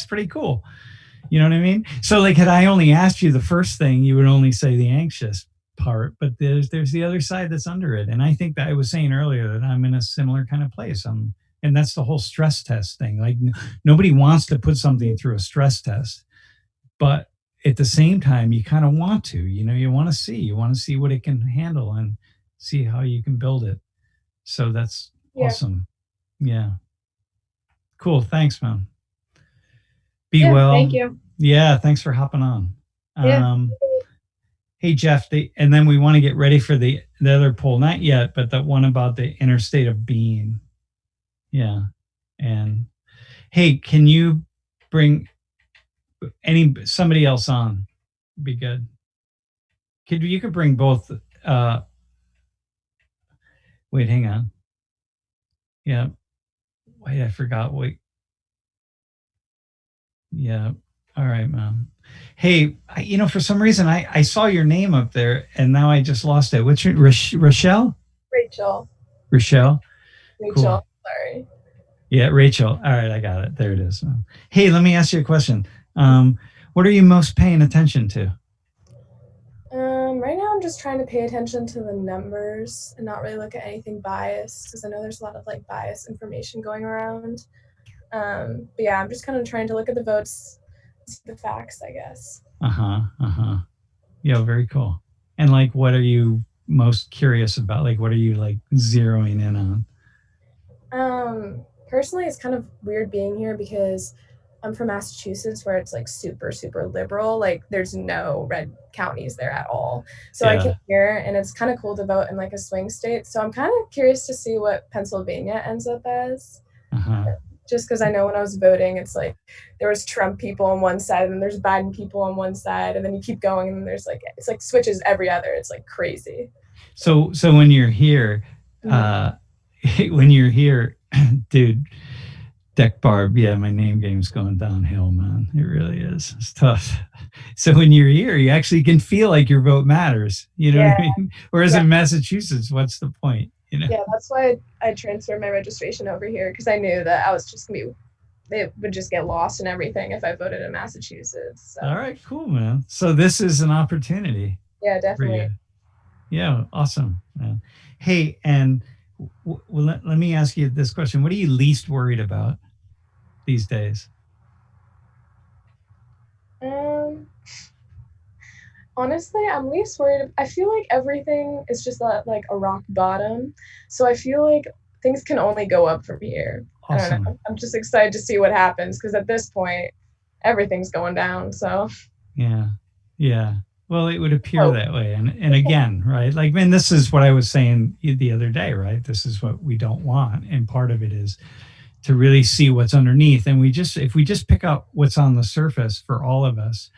pretty cool. You know what I mean? So like, had I only asked you the first thing, you would only say the anxious part, but there's the other side that's under it. And I think that I was saying earlier that I'm in a similar kind of place. And that's the whole stress test thing. Like nobody wants to put something through a stress test, but at the same time, you kind of want to, you want to see what it can handle and see how you can build it. So that's awesome. Yeah. Cool. Thanks, man. Be well. Thank you. Yeah. Thanks for hopping on. Yeah. Hey, Jeff, and then we want to get ready for the other poll. Not yet, but the one about the inner state of being. Yeah. And hey, can you bring somebody else on? Be good. You could bring both. Wait, hang on. Yeah. Wait, I forgot. Wait. Yeah. All right, man. Hey, for some reason I saw your name up there and now I just lost it. What's your Rochelle? Rachel. Rochelle. Cool. Sorry. Yeah, Rachel. All right, I got it. There it is. Hey, let me ask you a question. What are you most paying attention to? Right now, I'm just trying to pay attention to the numbers and not really look at anything biased because I know there's a lot of like biased information going around. But yeah, I'm just kind of trying to look at the votes, see the facts, I guess. Yeah, very cool. And like, what are you most curious about? Like, what are you like zeroing in on? Personally, it's kind of weird being here because I'm from Massachusetts where it's like super, super liberal. Like there's no red counties there at all. So I came here and it's kind of cool to vote in like a swing state. So I'm kind of curious to see what Pennsylvania ends up as. Just because I know when I was voting, it's like there was Trump people on one side and then there's Biden people on one side. And then you keep going and there's like, it's like switches every other. It's like crazy. So when you're here, dude, Deck Barb, yeah, my name game's going downhill, man. It really is. It's tough. So when you're here, you actually can feel like your vote matters. You know what I mean? Whereas in Massachusetts, what's the point? Yeah, that's why I transferred my registration over here because I knew that I was just it would just get lost and everything if I voted in Massachusetts. So. All right, cool, man. So this is an opportunity. Yeah, definitely. Yeah, awesome, man. Hey, and let me ask you this question. What are you least worried about these days? Honestly, I'm least worried. I feel like everything is just like a rock bottom. So I feel like things can only go up from here. Awesome. I don't know. I'm just excited to see what happens because at this point, everything's going down. So yeah. Well, it would appear that way. And again, right? Like, man, this is what I was saying the other day, right? This is what we don't want. And part of it is to really see what's underneath. And if we just pick up what's on the surface for all of us,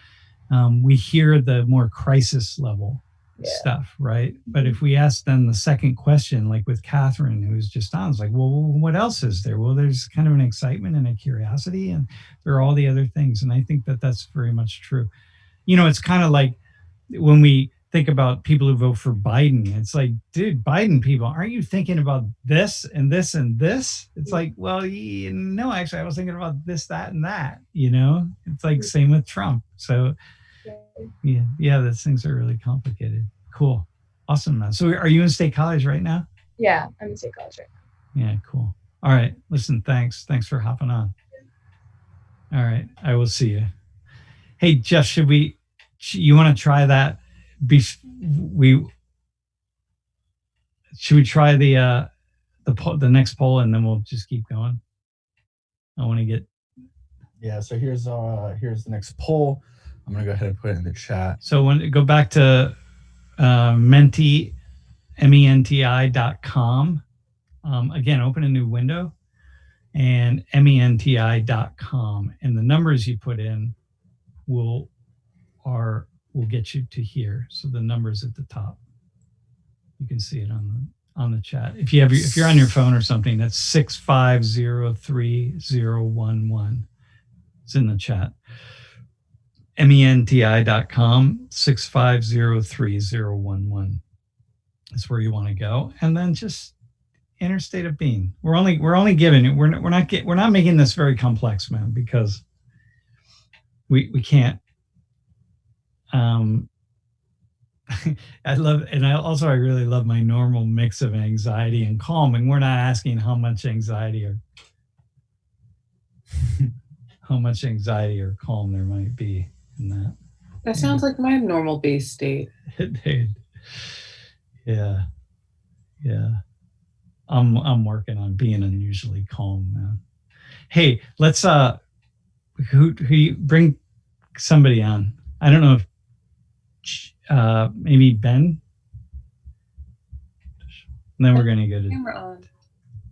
we hear the more crisis level stuff, right? But if we ask then the second question, like with Catherine, who's just on, it's like, well, what else is there? Well, there's kind of an excitement and a curiosity, and there are all the other things. And I think that that's very much true. It's kind of like when think about people who vote for Biden. It's like, dude, Biden people, aren't you thinking about this and this and this? It's like, well, no, actually, I was thinking about this, that, and that. It's like same with Trump. So yeah, those things are really complicated. Cool, awesome, man. So are you in State College right now? Yeah, I'm in State College right now. Yeah, cool. All right, listen, thanks for hopping on. All right, I will see you. Hey, Jeff, you want to try that? Should we try the next poll and then we'll just keep going? I want to get. Yeah. So here's the next poll. I'm gonna go ahead and put it in the chat. So go back to menti, menti.com. Again, open a new window and menti.com, and the numbers you put in will get you to here. So the numbers at the top, you can see it on the chat. If you're on your phone or something, that's 6503011. It's in the chat. menti.com 6503011. That's where you want to go, and then just inner state of being. We're only giving it. We're not making this very complex, man, because we can't. I really love my normal mix of anxiety and calm, and we're not asking how much anxiety or calm there might be in that. That sounds like my normal base state. Dude. Yeah. I'm working on being unusually calm, man. Hey, let's who bring somebody on. I don't know if maybe Ben. And then we're gonna go to camera on.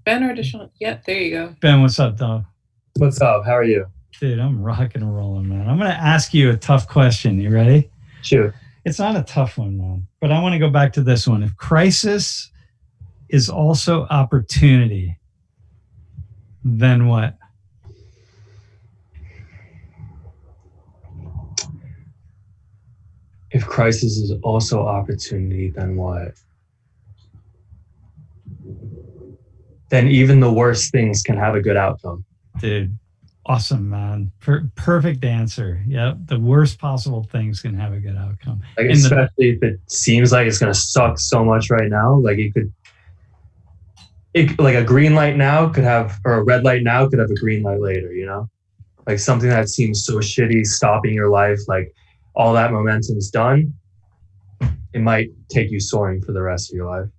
Ben or Deshaun? Yep, there you go. Ben, what's up, dog? What's up? How are you? Dude, I'm rocking and rolling, man. I'm gonna ask you a tough question. You ready? Sure. It's not a tough one, man, but I want to go back to this one. If crisis is also opportunity, then what? If crisis is also opportunity, then what? Then even the worst things can have a good outcome. Dude, awesome, man. Perfect answer. Yep. The worst possible things can have a good outcome. Like, especially if it seems like it's going to suck so much right now. Like like a green light now could have, or a red light now could have a green light later, Like something that seems so shitty, stopping your life, like all that momentum's done. It might take you soaring for the rest of your life.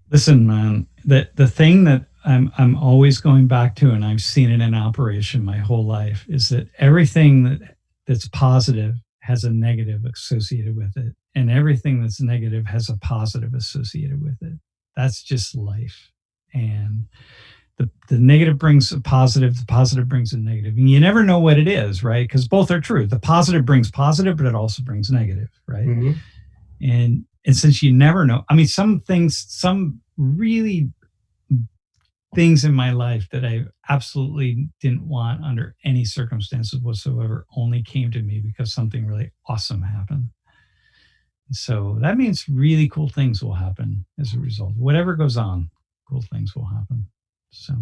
Listen, man, the thing that I'm always going back to, and I've seen it in operation my whole life, is that everything that's positive has a negative associated with it, and everything that's negative has a positive associated with it. That's just life. And the negative brings a positive, the positive brings a negative. And you never know what it is, right? Because both are true. The positive brings positive, but it also brings negative, right? Mm-hmm. And since you never know, I mean, some really things in my life that I absolutely didn't want under any circumstances whatsoever only came to me because something really awesome happened. So that means really cool things will happen as a result. Whatever goes on, cool things will happen. So,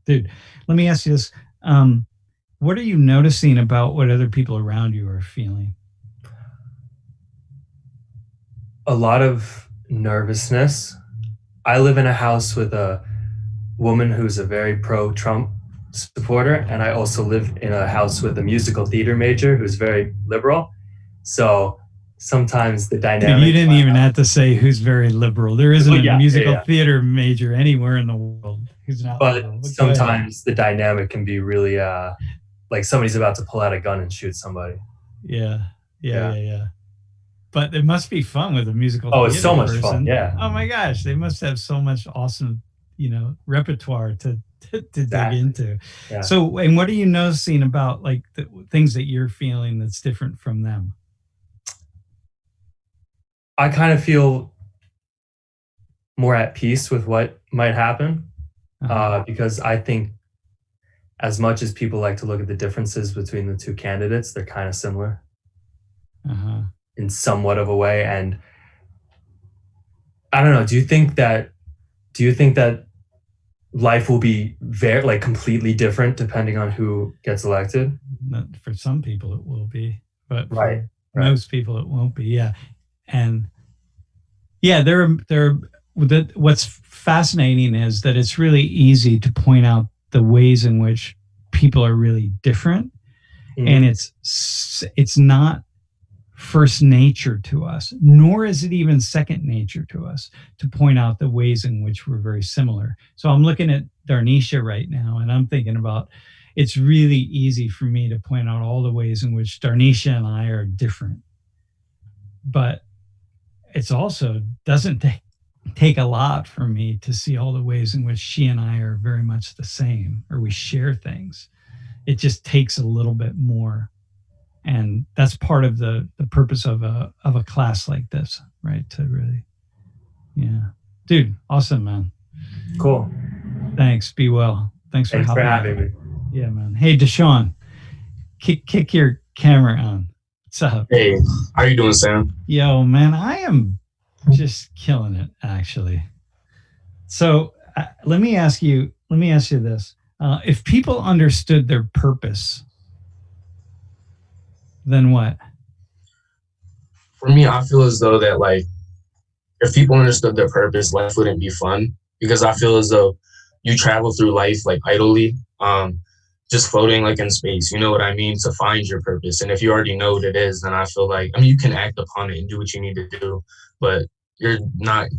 dude, let me ask you this. What are you noticing about what other people around you are feeling? A lot of nervousness. I live in a house with a woman who's a very pro-Trump supporter, and I also live in a house with a musical theater major who's very liberal. So sometimes the dynamic. Dude, you didn't even have to say who's very liberal. There isn't a musical theater major anywhere in the world who's not liberal. But sometimes the dynamic can be really like somebody's about to pull out a gun and shoot somebody. Yeah. But it must be fun with a musical theater. Oh, it's so much person. fun, yeah. Oh my gosh, they must have so much awesome, repertoire to dig into. Yeah. So, and what are you noticing about like the things that you're feeling that's different from them? I kind of feel more at peace with what might happen because I think as much as people like to look at the differences between the two candidates, they're kind of similar. in somewhat of a way. And I don't know, do you think that life will be very like completely different depending on who gets elected? For some people it will be, but Right. for most people it won't be. Yeah. And yeah, what's fascinating is that it's really easy to point out the ways in which people are really different. Mm-hmm. And it's not first nature to us, nor is it even second nature to us to point out the ways in which we're very similar. So I'm looking at Darnisha right now, and I'm thinking about, it's really easy for me to point out all the ways in which Darnisha and I are different. But it's also doesn't take a lot for me to see all the ways in which she and I are very much the same, or we share things. It just takes a little bit more. And that's part of the purpose of a class like this, right? To really, yeah. Dude, awesome, man. Cool. Thanks. Be well. Thanks for having me. Yeah, man. Hey, Deshaun, kick your camera on. What's up? Hey, how you doing, Sam? Yo, man, I am just killing it, actually. So let me ask you this. If people understood their purpose, then what? For me, I feel as though that, like, if people understood their purpose, life wouldn't be fun, because I feel as though you travel through life like idly, just floating like in space, you know what I mean, to find your purpose. And if you already know what it is, then I feel like, I mean, you can act upon it and do what you need to do, but you're not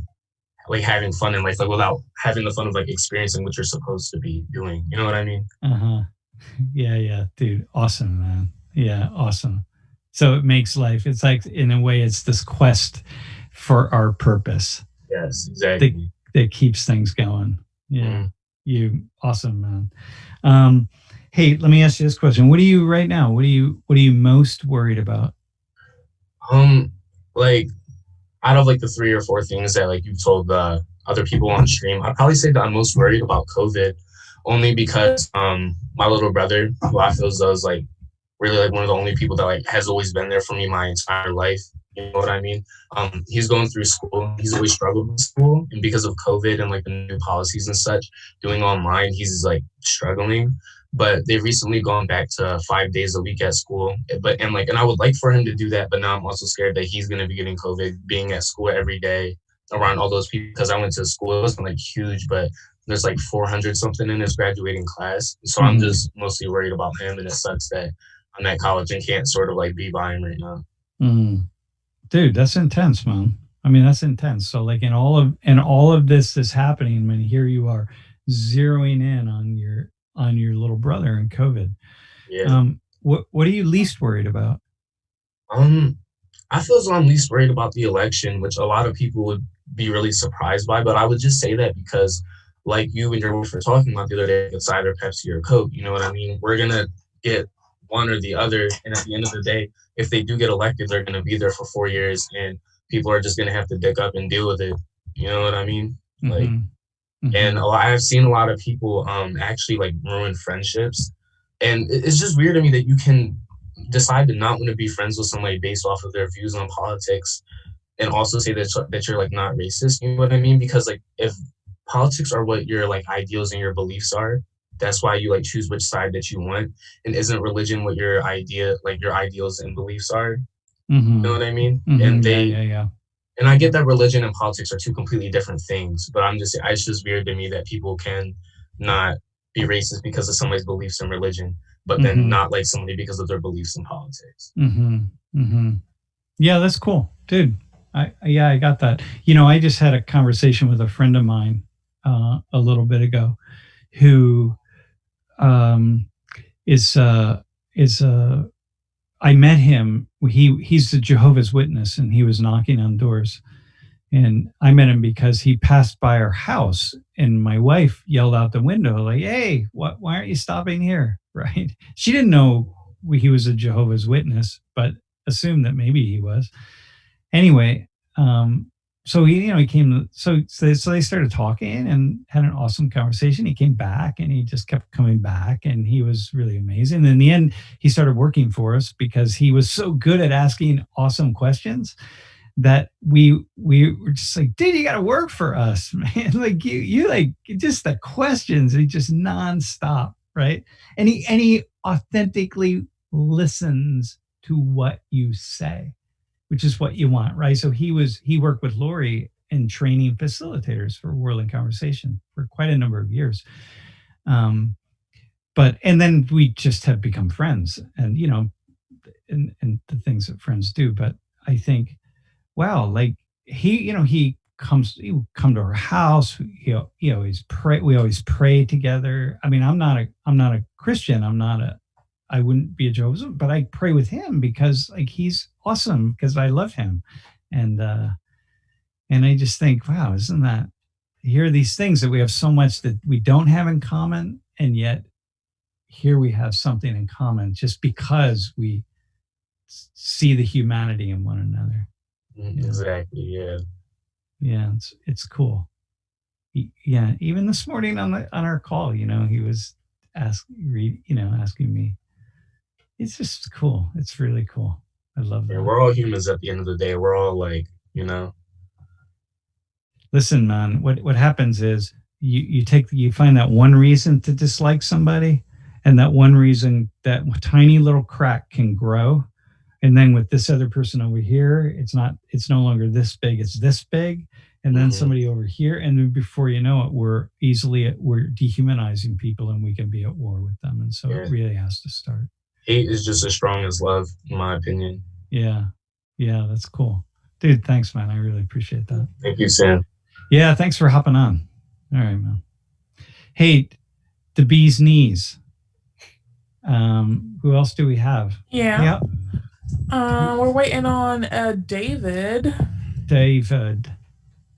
like having fun in life, like without having the fun of like experiencing what you're supposed to be doing. You know what I mean? Yeah, dude. Awesome, man. Yeah, awesome. So it makes life, it's like, in a way, it's this quest for our purpose. Yes, exactly. That keeps things going. Yeah. You awesome, man. Hey, let me ask you this question. What are you right now? What are you most worried about? Like, out of like the 3 or 4 things that like you told the other people on stream, I'd probably say that I'm most worried about COVID, only because my little brother, who I feel as though is like really like one of the only people that like has always been there for me my entire life. You know what I mean? He's going through school. He's always struggled with school, and because of COVID and like the new policies and such, doing online, he's like struggling. But they've recently gone back to 5 days a week at school. And I would like for him to do that, but now I'm also scared that he's gonna be getting COVID being at school every day around all those people. Because I went to school, it wasn't like huge, but there's like 400 something in his graduating class. So I'm just mostly worried about him, and it sucks that I'm at college and can't sort of like be by him right now. Dude, that's intense, man. I mean, that's intense. So like in all of this is happening, man, here you are zeroing in on your little brother and COVID. Yeah. What are you least worried about? I feel as though I'm least worried about the election, which a lot of people would be really surprised by, but I would just say that because like you and your wife were talking about the other day, it's either Pepsi or Coke, you know what I mean? We're gonna get one or the other, and at the end of the day, if they do get elected, they're gonna be there for 4 years, and people are just gonna have to dick up and deal with it. You know what I mean? Like, and I've seen a lot of people actually like ruin friendships, and it's just weird to me that you can decide to not want to be friends with somebody based off of their views on politics, and also say that you're like not racist. You know what I mean? Because like if politics are what your like ideals and your beliefs are, that's why you like choose which side that you want. And isn't religion what your ideals and beliefs are? You know what I mean? And and I get that religion and politics are two completely different things, but it's just weird to me that people can not be racist because of somebody's beliefs in religion, but then not like somebody because of their beliefs in politics. Yeah, that's cool, dude. I got that. You know, I just had a conversation with a friend of mine a little bit ago, who I met him. He's a Jehovah's Witness, and he was knocking on doors. And I met him because he passed by our house, and my wife yelled out the window, like, "Hey, why aren't you stopping here?" Right? She didn't know he was a Jehovah's Witness, but assumed that maybe he was. Anyway, so he came. So they started talking and had an awesome conversation. He came back and he just kept coming back, and he was really amazing. And in the end, he started working for us because he was so good at asking awesome questions that we were just like, dude, you got to work for us, man. Like you like just the questions, he just nonstop, right? And he authentically listens to what you say, which is what you want, right? So he worked with Lori in training facilitators for Whirling Conversation for quite a number of years. And then we just have become friends, and and the things that friends do. But I think, wow, like he would come to our house. He always pray. We always pray together. I mean, I'm not a Christian. I wouldn't be a Jehovah's Witness, but I pray with him because like he's awesome, because I love him. And I just think, wow, isn't that, here are these things that we have so much that we don't have in common, and yet here we have something in common just because we see the humanity in one another. Exactly. Yeah, it's cool. Even this morning on our call, he was asking me. It's just cool. It's really cool. I love that. Yeah, we're all humans at the end of the day. We're all like, Listen, man, what happens is you find that one reason to dislike somebody, and that one reason, that tiny little crack can grow. And then with this other person over here, it's no longer this big, it's this big. And then somebody over here, and then before you know it, we're dehumanizing people, and we can be at war with them. And so it really has to start. Hate is just as strong as love, in my opinion. Yeah, that's cool, dude. Thanks, man. I really appreciate that. Thank you, Sam. Yeah, thanks for hopping on. All right, man. Hey, the bee's knees. Who else do we have? Yeah. We're waiting on David.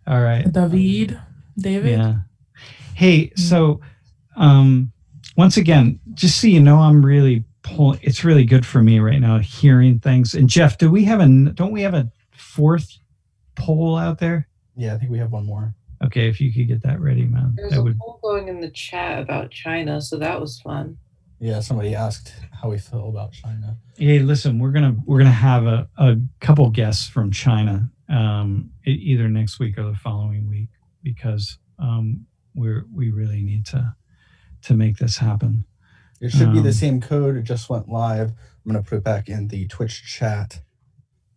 All right. David. Yeah. Hey, so once again, just so you know, I'm really it's really good for me right now hearing things. And Jeff, don't we have a fourth poll out there? Yeah, I think we have one more. Okay, if you could get that ready, man. There's a poll going in the chat about China, so that was fun. Yeah, somebody asked how we feel about China. Hey, listen, we're gonna have a couple guests from China, either next week or the following week, because we really need to make this happen. It should be the same code. It just went live. I'm gonna put it back in the Twitch chat.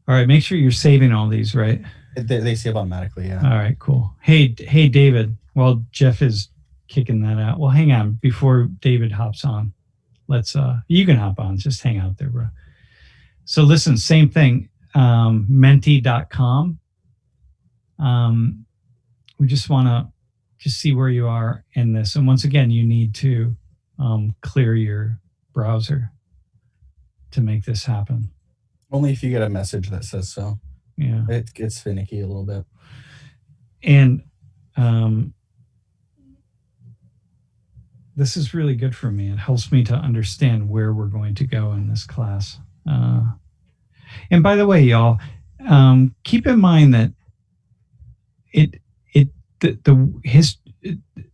All right, make sure you're saving all these, right? They save automatically. Yeah. All right, cool. Hey, David. While Jeff is kicking that out, well, hang on before David hops on. Let's you can hop on, just hang out there, bro. So listen, same thing, menti.com. We just want to see where you are in this, and once again, you need to clear your browser to make this happen. Only if you get a message that says so. Yeah, it gets finicky a little bit. And this is really good for me. It helps me to understand where we're going to go in this class. And by the way, y'all, keep in mind that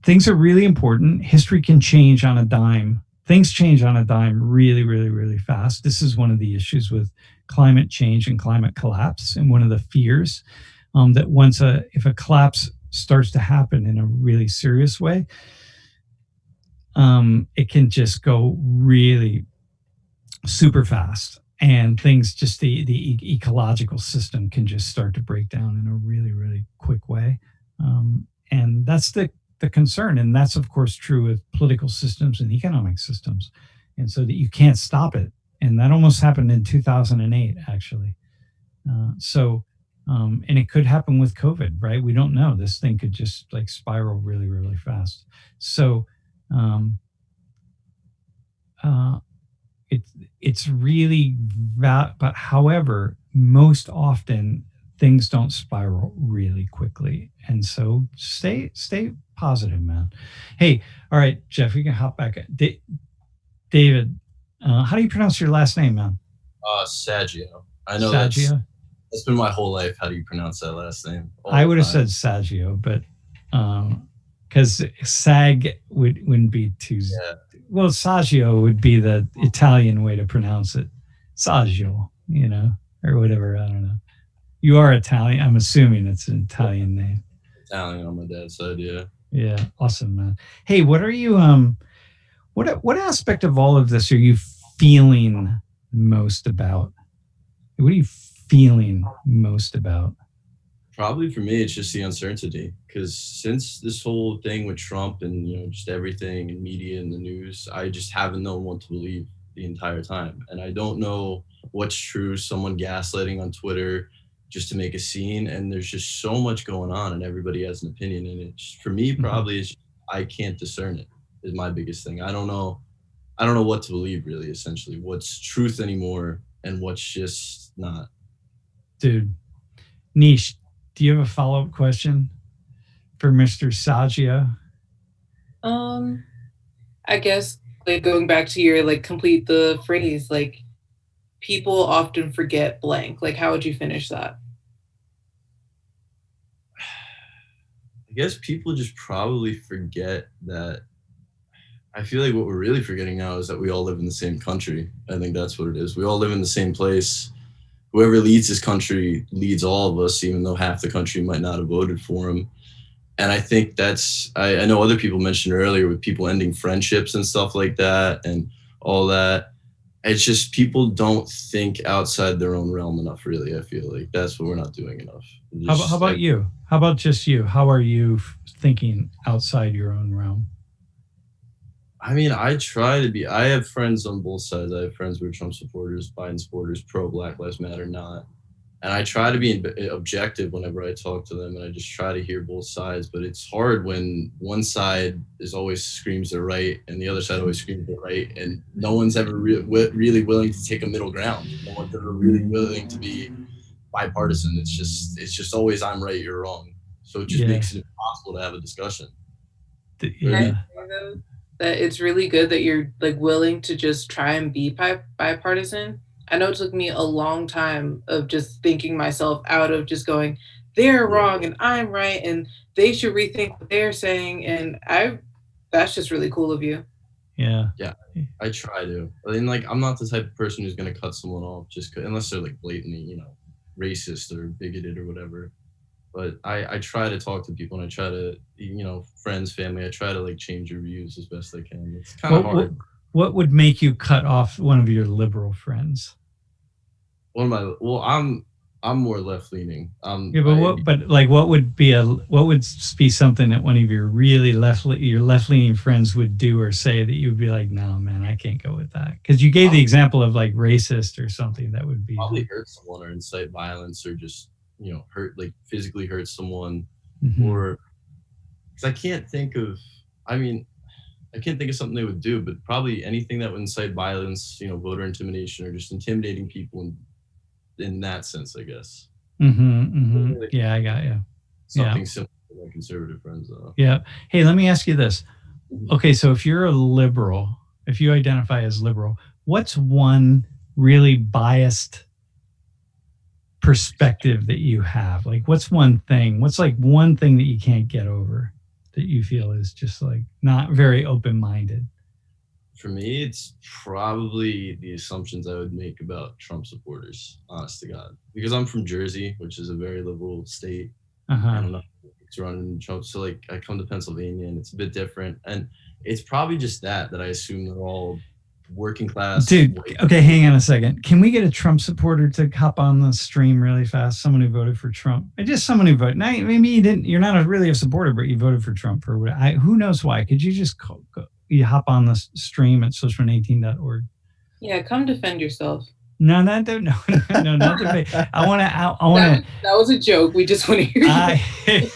things are really important. History can change on a dime. Things change on a dime really, really, really fast. This is one of the issues with climate change and climate collapse, and one of the fears that if a collapse starts to happen in a really serious way, it can just go really super fast, and things just the ecological system can just start to break down in a really, really quick way. And that's the concern. And that's, of course, true with political systems and economic systems. And so that you can't stop it. And that almost happened in 2008, actually. And it could happen with COVID, right? We don't know. This thing could just like spiral really, really fast. So it's really but however, most often things don't spiral really quickly. And so stay positive, man. Hey, all right, Jeff, we can hop back. David, how do you pronounce your last name, man? Saggio. I know Saggio. It's been my whole life. How do you pronounce that last name? I would have said Saggio, but because Sag wouldn't be too. Yeah. Well, Saggio would be the Italian way to pronounce it. Saggio, or whatever. I don't know. You are Italian. I'm assuming it's an Italian name. Italian on my dad's side, yeah. Yeah, awesome, man. Hey, what are you? What aspect of all of this are you feeling most about? What are you feeling most about? Probably for me, it's just the uncertainty. Because since this whole thing with Trump and just everything in media and the news, I just haven't known what to believe the entire time, and I don't know what's true. Someone gaslighting on Twitter just to make a scene, and there's just so much going on, and everybody has an opinion in it. For me, probably is I can't discern it. Is my biggest thing. I don't know what to believe, really. Essentially, what's truth anymore, and what's just not. Dude, Nish, do you have a follow-up question for Mr. Saggio? I guess going back to your complete the phrase, people often forget blank. How would you finish that? I guess people just probably forget that. I feel like what we're really forgetting now is that we all live in the same country. I think that's what it is. We all live in the same place. Whoever leads this country leads all of us, even though half the country might not have voted for him. And I think that's, I know other people mentioned earlier with people ending friendships and stuff like that and all that. It's just people don't think outside their own realm enough, really. I feel like that's what we're not doing enough. How about you? How about just you? How are you thinking outside your own realm? I mean, I try to be. I have friends on both sides. I have friends who are Trump supporters, Biden supporters, pro Black Lives Matter, not. And I try to be objective whenever I talk to them, and I just try to hear both sides. But it's hard when one side is always screams they're right, and the other side always screams they're right, and no one's ever really willing to take a middle ground. No one's ever really willing to be bipartisan. It's just always I'm right, you're wrong. So it just makes it impossible to have a discussion. Yeah. That it's really good that you're willing to just try and be bipartisan. I know it took me a long time of just thinking myself out of just going, they're wrong and I'm right and they should rethink what they're saying. And that's just really cool of you. Yeah. Yeah, I try to. I mean, I'm not the type of person who's going to cut someone off just unless they're blatantly, racist or bigoted or whatever. But I try to talk to people and I try to, friends, family, I try to change your views as best I can. It's kind of hard. What would make you cut off one of your liberal friends? I'm more left leaning. Yeah, but what would be something that one of your really left leaning friends would do or say that you would be like, no, man, I can't go with that? Because you gave the example of racist or something that would be probably hurt someone or incite violence or just hurt physically hurt someone, or because I can't think of something they would do, but probably anything that would incite violence, voter intimidation or just intimidating people in that sense, I guess. Yeah, I got you. Something similar to my conservative friends, though. Yeah. Hey, let me ask you this. Okay, so if you're a liberal, if you identify as liberal, what's one really biased perspective that you have? What's one thing that you can't get over that you feel is just not very open-minded? For me, it's probably the assumptions I would make about Trump supporters, honest to God, because I'm from Jersey, which is a very liberal state. I don't know it's running Trump, so I come to Pennsylvania and it's a bit different, and it's probably just that I assume they're all working class. Dude, okay, hang on a second. Can we get a Trump supporter to hop on the stream really fast? Someone who voted for Trump. Just someone who voted. Now, maybe you didn't. You're not really a supporter, but you voted for Trump or what? Who knows why? Could you just you hop on the stream at socialman18.org? Yeah, come defend yourself. No, not debate. I want to. That was a joke. We just want to hear you.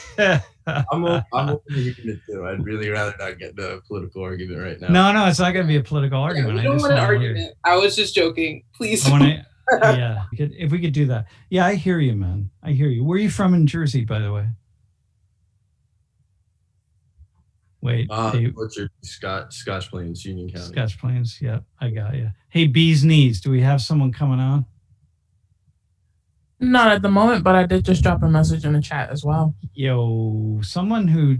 I'm open to hearing it too. I'd really rather not get the political argument right now. No, it's not going to be a political argument. I don't want an argument. I was just joking. Please. Yeah, if we could do that. Yeah, I hear you, man. I hear you. Where are you from in Jersey, by the way? Wait. What's your Scotch Plains, Union County? Scotch Plains. Yeah, I got you. Hey, Bee's Knees. Do we have someone coming on? Not at the moment, but I did just drop a message in the chat as well. Yo, someone who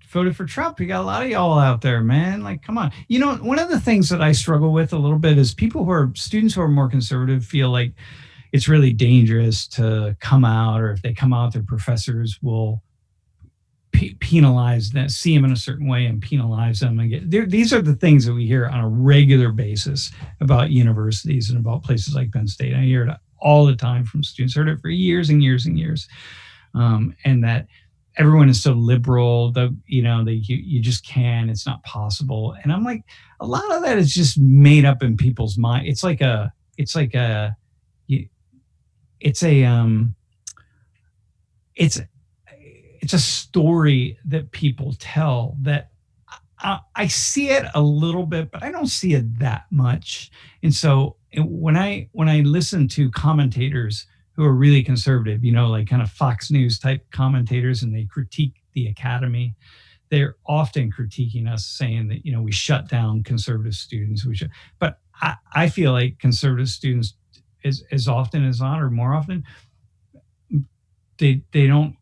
voted for Trump. You got a lot of y'all out there, man. Like, come on. You know, one of the things that I struggle with a little bit is students who are more conservative feel like it's really dangerous to come out, or if they come out, their professors will penalize them, see them in a certain way and penalize them. And these are the things that we hear on a regular basis about universities and about places like Penn State. I hear it all the time from students, heard it for years and years and years. And that everyone is so liberal, you just can't, it's not possible. And I'm like, a lot of that is just made up in people's mind. It's a story that people tell that I see it a little bit, but I don't see it that much. And so when I listen to commentators who are really conservative, like kind of Fox News type commentators, and they critique the academy, they're often critiquing us, saying that, we shut down conservative students. But I feel like conservative students, as often as not, or more often, they don't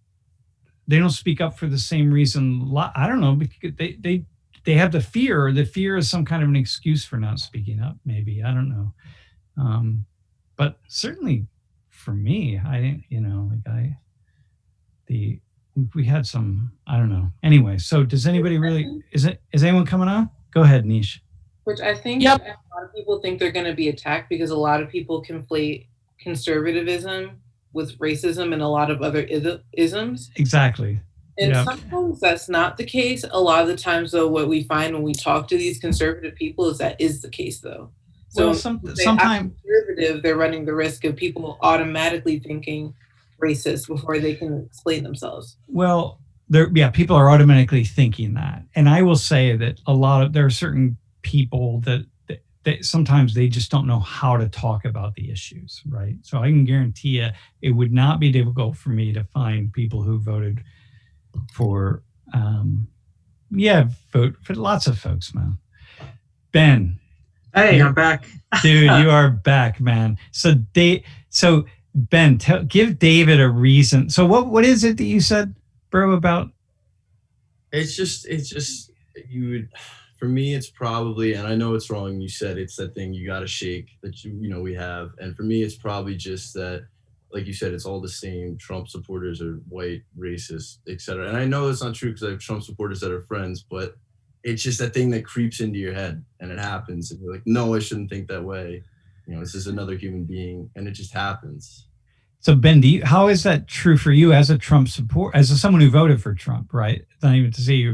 speak up for the same reason. I don't know, because they have the fear. The fear is some kind of an excuse for not speaking up. Maybe, I don't know. But certainly for me, we had some, I don't know. Anyway, so does anybody really, is anyone coming on? Go ahead, Nish. Which I think Yep. a lot of people think they're going to be attacked because a lot of people conflate conservatism with racism and a lot of other isms. Exactly. And sometimes that's not the case. A lot of the times, though, what we find when we talk to these conservative people is that is the case, though. So sometimes conservative, they're running the risk of people automatically thinking racist before they can explain themselves. Well, people are automatically thinking that. And I will say that there are certain people that sometimes they just don't know how to talk about the issues, right? So I can guarantee you it would not be difficult for me to find people who voted for, vote for lots of folks, man. Ben. Hey, I'm back. Dude, you are back, man. So Ben, give David a reason. So what is it that you said, bro, about? It's just you would, for me, it's probably, and I know it's wrong. You said it's that thing you got to shake that we have. And for me, it's probably just that, like you said, it's all the same. Trump supporters are white, racist, etc. And I know it's not true because I have Trump supporters that are friends, but it's just that thing that creeps into your head and it happens. And you're like, no, I shouldn't think that way. This is another human being, and it just happens. So Ben, how is that true for you as a Trump supporter, as someone who voted for Trump, right? Not even to say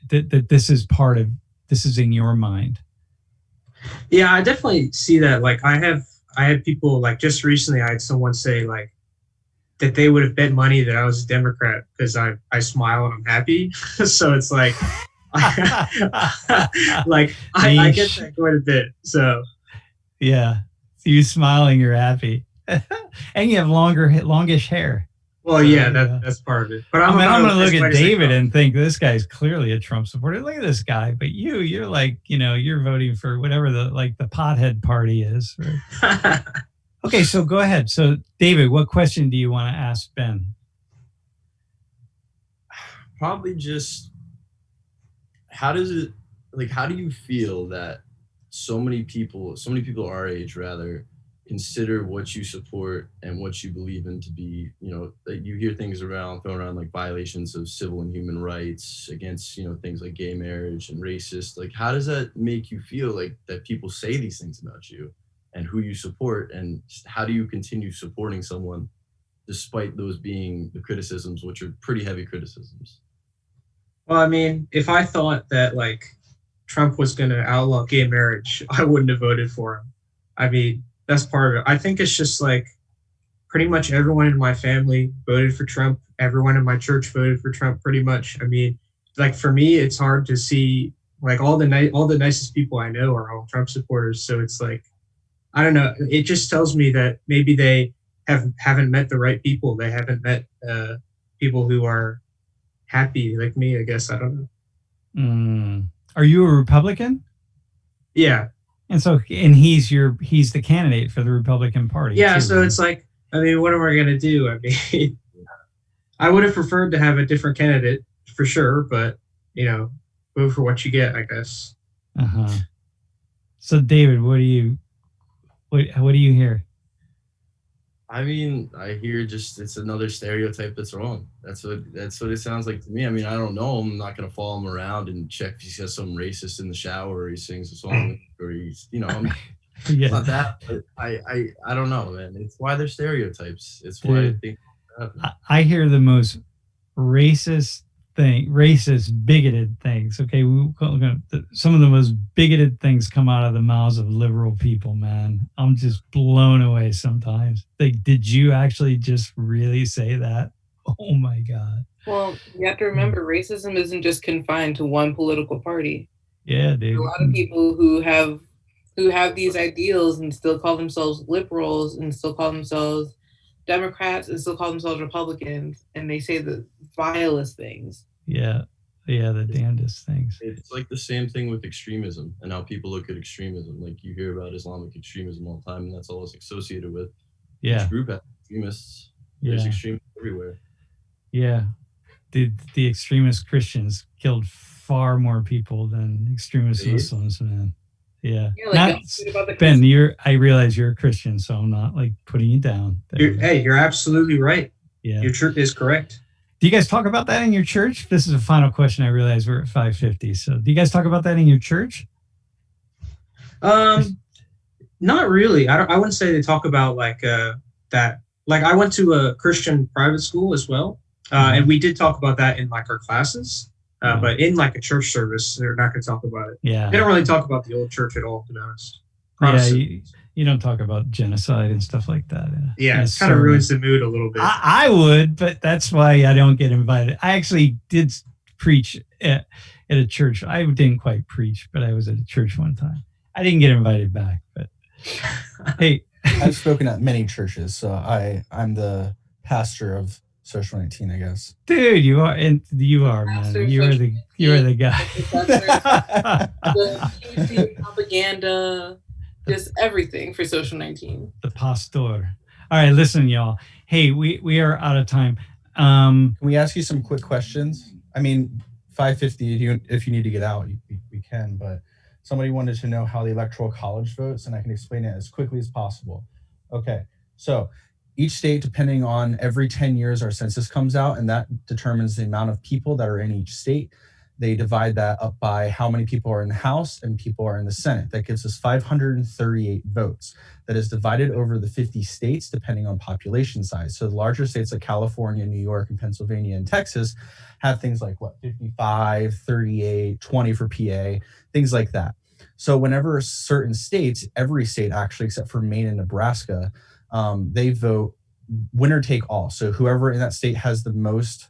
that this is in your mind. Yeah, I definitely see that. Like I had people, like just recently I had someone say like that they would have bet money that I was a Democrat because I smile and I'm happy. So it's like, like I get that quite a bit. So yeah, so you smiling, you're happy. And you have longish hair. Well, so, yeah, that's part of it. But I'm going to look at David and think this guy's clearly a Trump supporter. Look at this guy. But you're like, you're voting for whatever the pothead party is. Right? Okay, so go ahead. So David, what question do you want to ask Ben? Probably just, how do you feel that so many people our age rather, consider what you support and what you believe in to be, that you hear things thrown around like violations of civil and human rights against, things like gay marriage and racist. Like, how does that make you feel, like that people say these things about you and who you support, and how do you continue supporting someone despite those being the criticisms, which are pretty heavy criticisms? Well, I mean, if I thought that like Trump was going to outlaw gay marriage, I wouldn't have voted for him. I mean, that's part of it. I think it's just like pretty much everyone in my family voted for Trump. Everyone in my church voted for Trump pretty much. I mean, like for me, it's hard to see like all the nicest people I know are all Trump supporters. So it's like, I don't know. It just tells me that maybe they haven't met the right people. They haven't met people who are happy like me, I guess. I don't know. Are you a Republican? Yeah. And so, and he's the candidate for the Republican Party. Yeah. too, so right? it's like, I mean, what am I going to do? I mean, I would have preferred to have a different candidate for sure, but vote for what you get, I guess. So, David, what do you hear? I mean, I hear just it's another stereotype that's wrong. That's what it sounds like to me. I mean, I don't know. I'm not gonna follow him around and check if he says some racist in the shower or he sings a song or he's not that. But I don't know, man. It's why they're stereotypes. It's why I think I hear the most racist, bigoted things. Okay, some of the most bigoted things come out of the mouths of liberal people, man. I'm just blown away sometimes. Like, did you actually just really say that? Oh my God. Well, you have to remember, racism isn't just confined to one political party. Yeah, dude. A lot of people who have these ideals and still call themselves liberals and still call themselves Democrats and still call themselves Republicans, and they say the vilest things. Yeah, the damnedest things. It's like the same thing with extremism and how people look at extremism. Like, you hear about Islamic extremism all the time, and that's all it's associated with. Yeah. Each group has extremists. There's extremists everywhere. Yeah. The extremist Christians killed far more people than extremist Muslims, man. Yeah. Ben, I realize you're a Christian, so I'm not like putting you down. You're absolutely right. Yeah. Your truth is correct. Do you guys talk about that in your church? This is a final question. I realize we're at 5:50. So do you guys talk about that in your church? Not really. I wouldn't say they talk about like that. Like, I went to a Christian private school as well. And we did talk about that in like our classes. But in like a church service, they're not going to talk about it. Yeah. They don't really talk about the old church at all, to be honest. Yeah, you don't talk about genocide and stuff like that. Yeah, it kind of ruins the mood a little bit. I would, but that's why I don't get invited. I actually did preach at a church. I didn't quite preach, but I was at a church one time. I didn't get invited back, but hey. I've spoken at many churches, so I'm the pastor of Social 19, I guess. Dude, you are, man. You are the guy. The propaganda, just everything for Social 19. The pastor. All right, listen, y'all. Hey, we are out of time. Can we ask you some quick questions? I mean, 5:50. If you need to get out, we can. But somebody wanted to know how the Electoral College votes, and I can explain it as quickly as possible. Okay, so each state, depending on every 10 years, our census comes out, and that determines the amount of people that are in each state. They divide that up by how many people are in the House and people are in the Senate. That gives us 538 votes. That is divided over the 50 states, depending on population size. So the larger states like California, New York, and Pennsylvania, and Texas have things like 55, 38, 20 for PA, things like that. So whenever certain states, every state actually, except for Maine and Nebraska, they vote winner take all. So whoever in that state has the most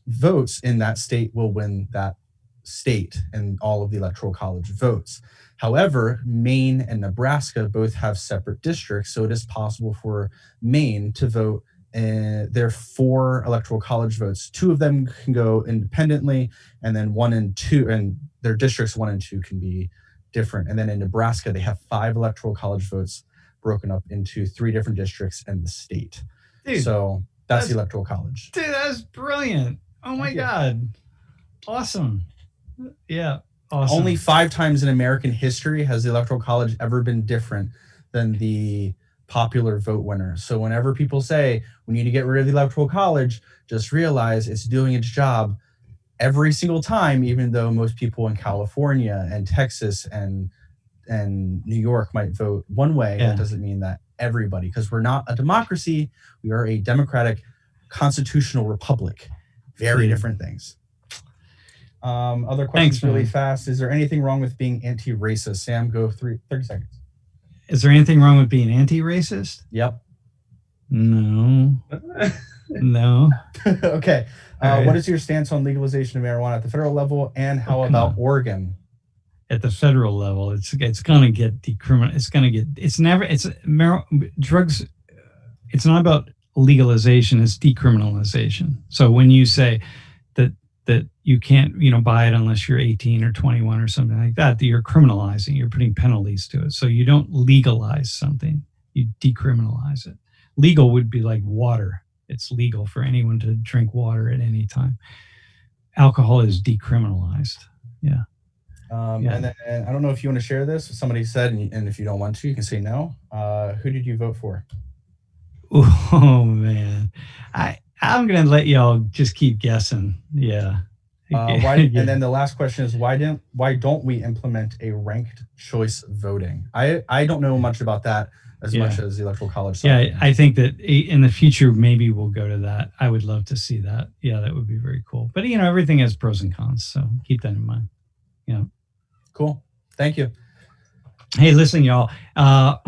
votes in that state will win that state and all of the Electoral College votes. However, Maine and Nebraska both have separate districts, so it is possible for Maine to vote. There are 4 Electoral College votes. 2 of them can go independently, and then 1 and 2, and their districts 1 and 2 can be different. And then in Nebraska, they have 5 Electoral College votes broken up into 3 different districts and the state. Dude, so that's the Electoral College. Dude, that's brilliant. Oh my God. Awesome. Yeah. Awesome. Only 5 times in American history has the Electoral College ever been different than the popular vote winner. So whenever people say we need to get rid of the Electoral College, just realize it's doing its job every single time, even though most people in California and Texas and New York might vote one way. That doesn't mean that everybody, because we're not a democracy. We are a democratic constitutional republic. Very different things. Other questions. Thanks, really fast. Is there anything wrong with being anti-racist? Sam, go 30 seconds. Is there anything wrong with being anti-racist? Yep. No. No. Okay. Right. What is your stance on legalization of marijuana at the federal level, and how about Oregon? At the federal level, it's going to get decriminalized. Drugs. It's not about legalization. It's decriminalization. So when you say that you can't, buy it unless you're 18 or 21 or something like that, you're criminalizing. You're putting penalties to it. So you don't legalize something. You decriminalize it. Legal would be like water. It's legal for anyone to drink water at any time. Alcohol is decriminalized. Yeah. And then I don't know if you want to share this. Somebody said, and if you don't want to, you can say no. Who did you vote for? Oh man, I'm gonna let y'all just keep guessing. Yeah. Why? And then the last question is why don't we implement a ranked choice voting? I don't know much about that as much as the electoral college side. Yeah, I think that in the future maybe we'll go to that. I would love to see that. Yeah, that would be very cool. But everything has pros and cons, so keep that in mind. Yeah. Cool. Thank you. Hey, listen, y'all.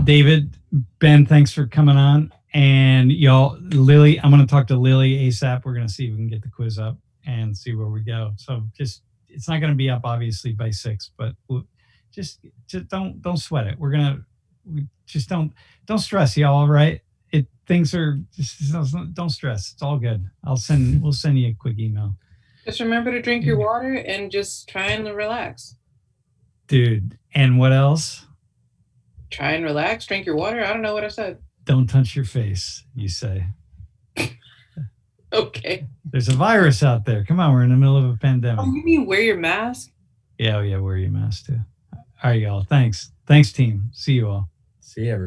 David, Ben, thanks for coming on. And y'all, Lily, I'm going to talk to Lily ASAP. We're going to see if we can get the quiz up and see where we go. So it's not going to be up obviously by 6, but just don't sweat it. We just don't stress, y'all. All right. Things are just don't stress. It's all good. We'll send you a quick email. Just remember to drink your water and just try and relax. Dude, and what else? Try and relax, drink your water. I don't know what I said. Don't touch your face, you say. Okay. There's a virus out there. Come on, we're in the middle of a pandemic. Oh, you mean wear your mask? Yeah, wear your mask too. All right, y'all. Thanks, team. See you all. See you, everybody.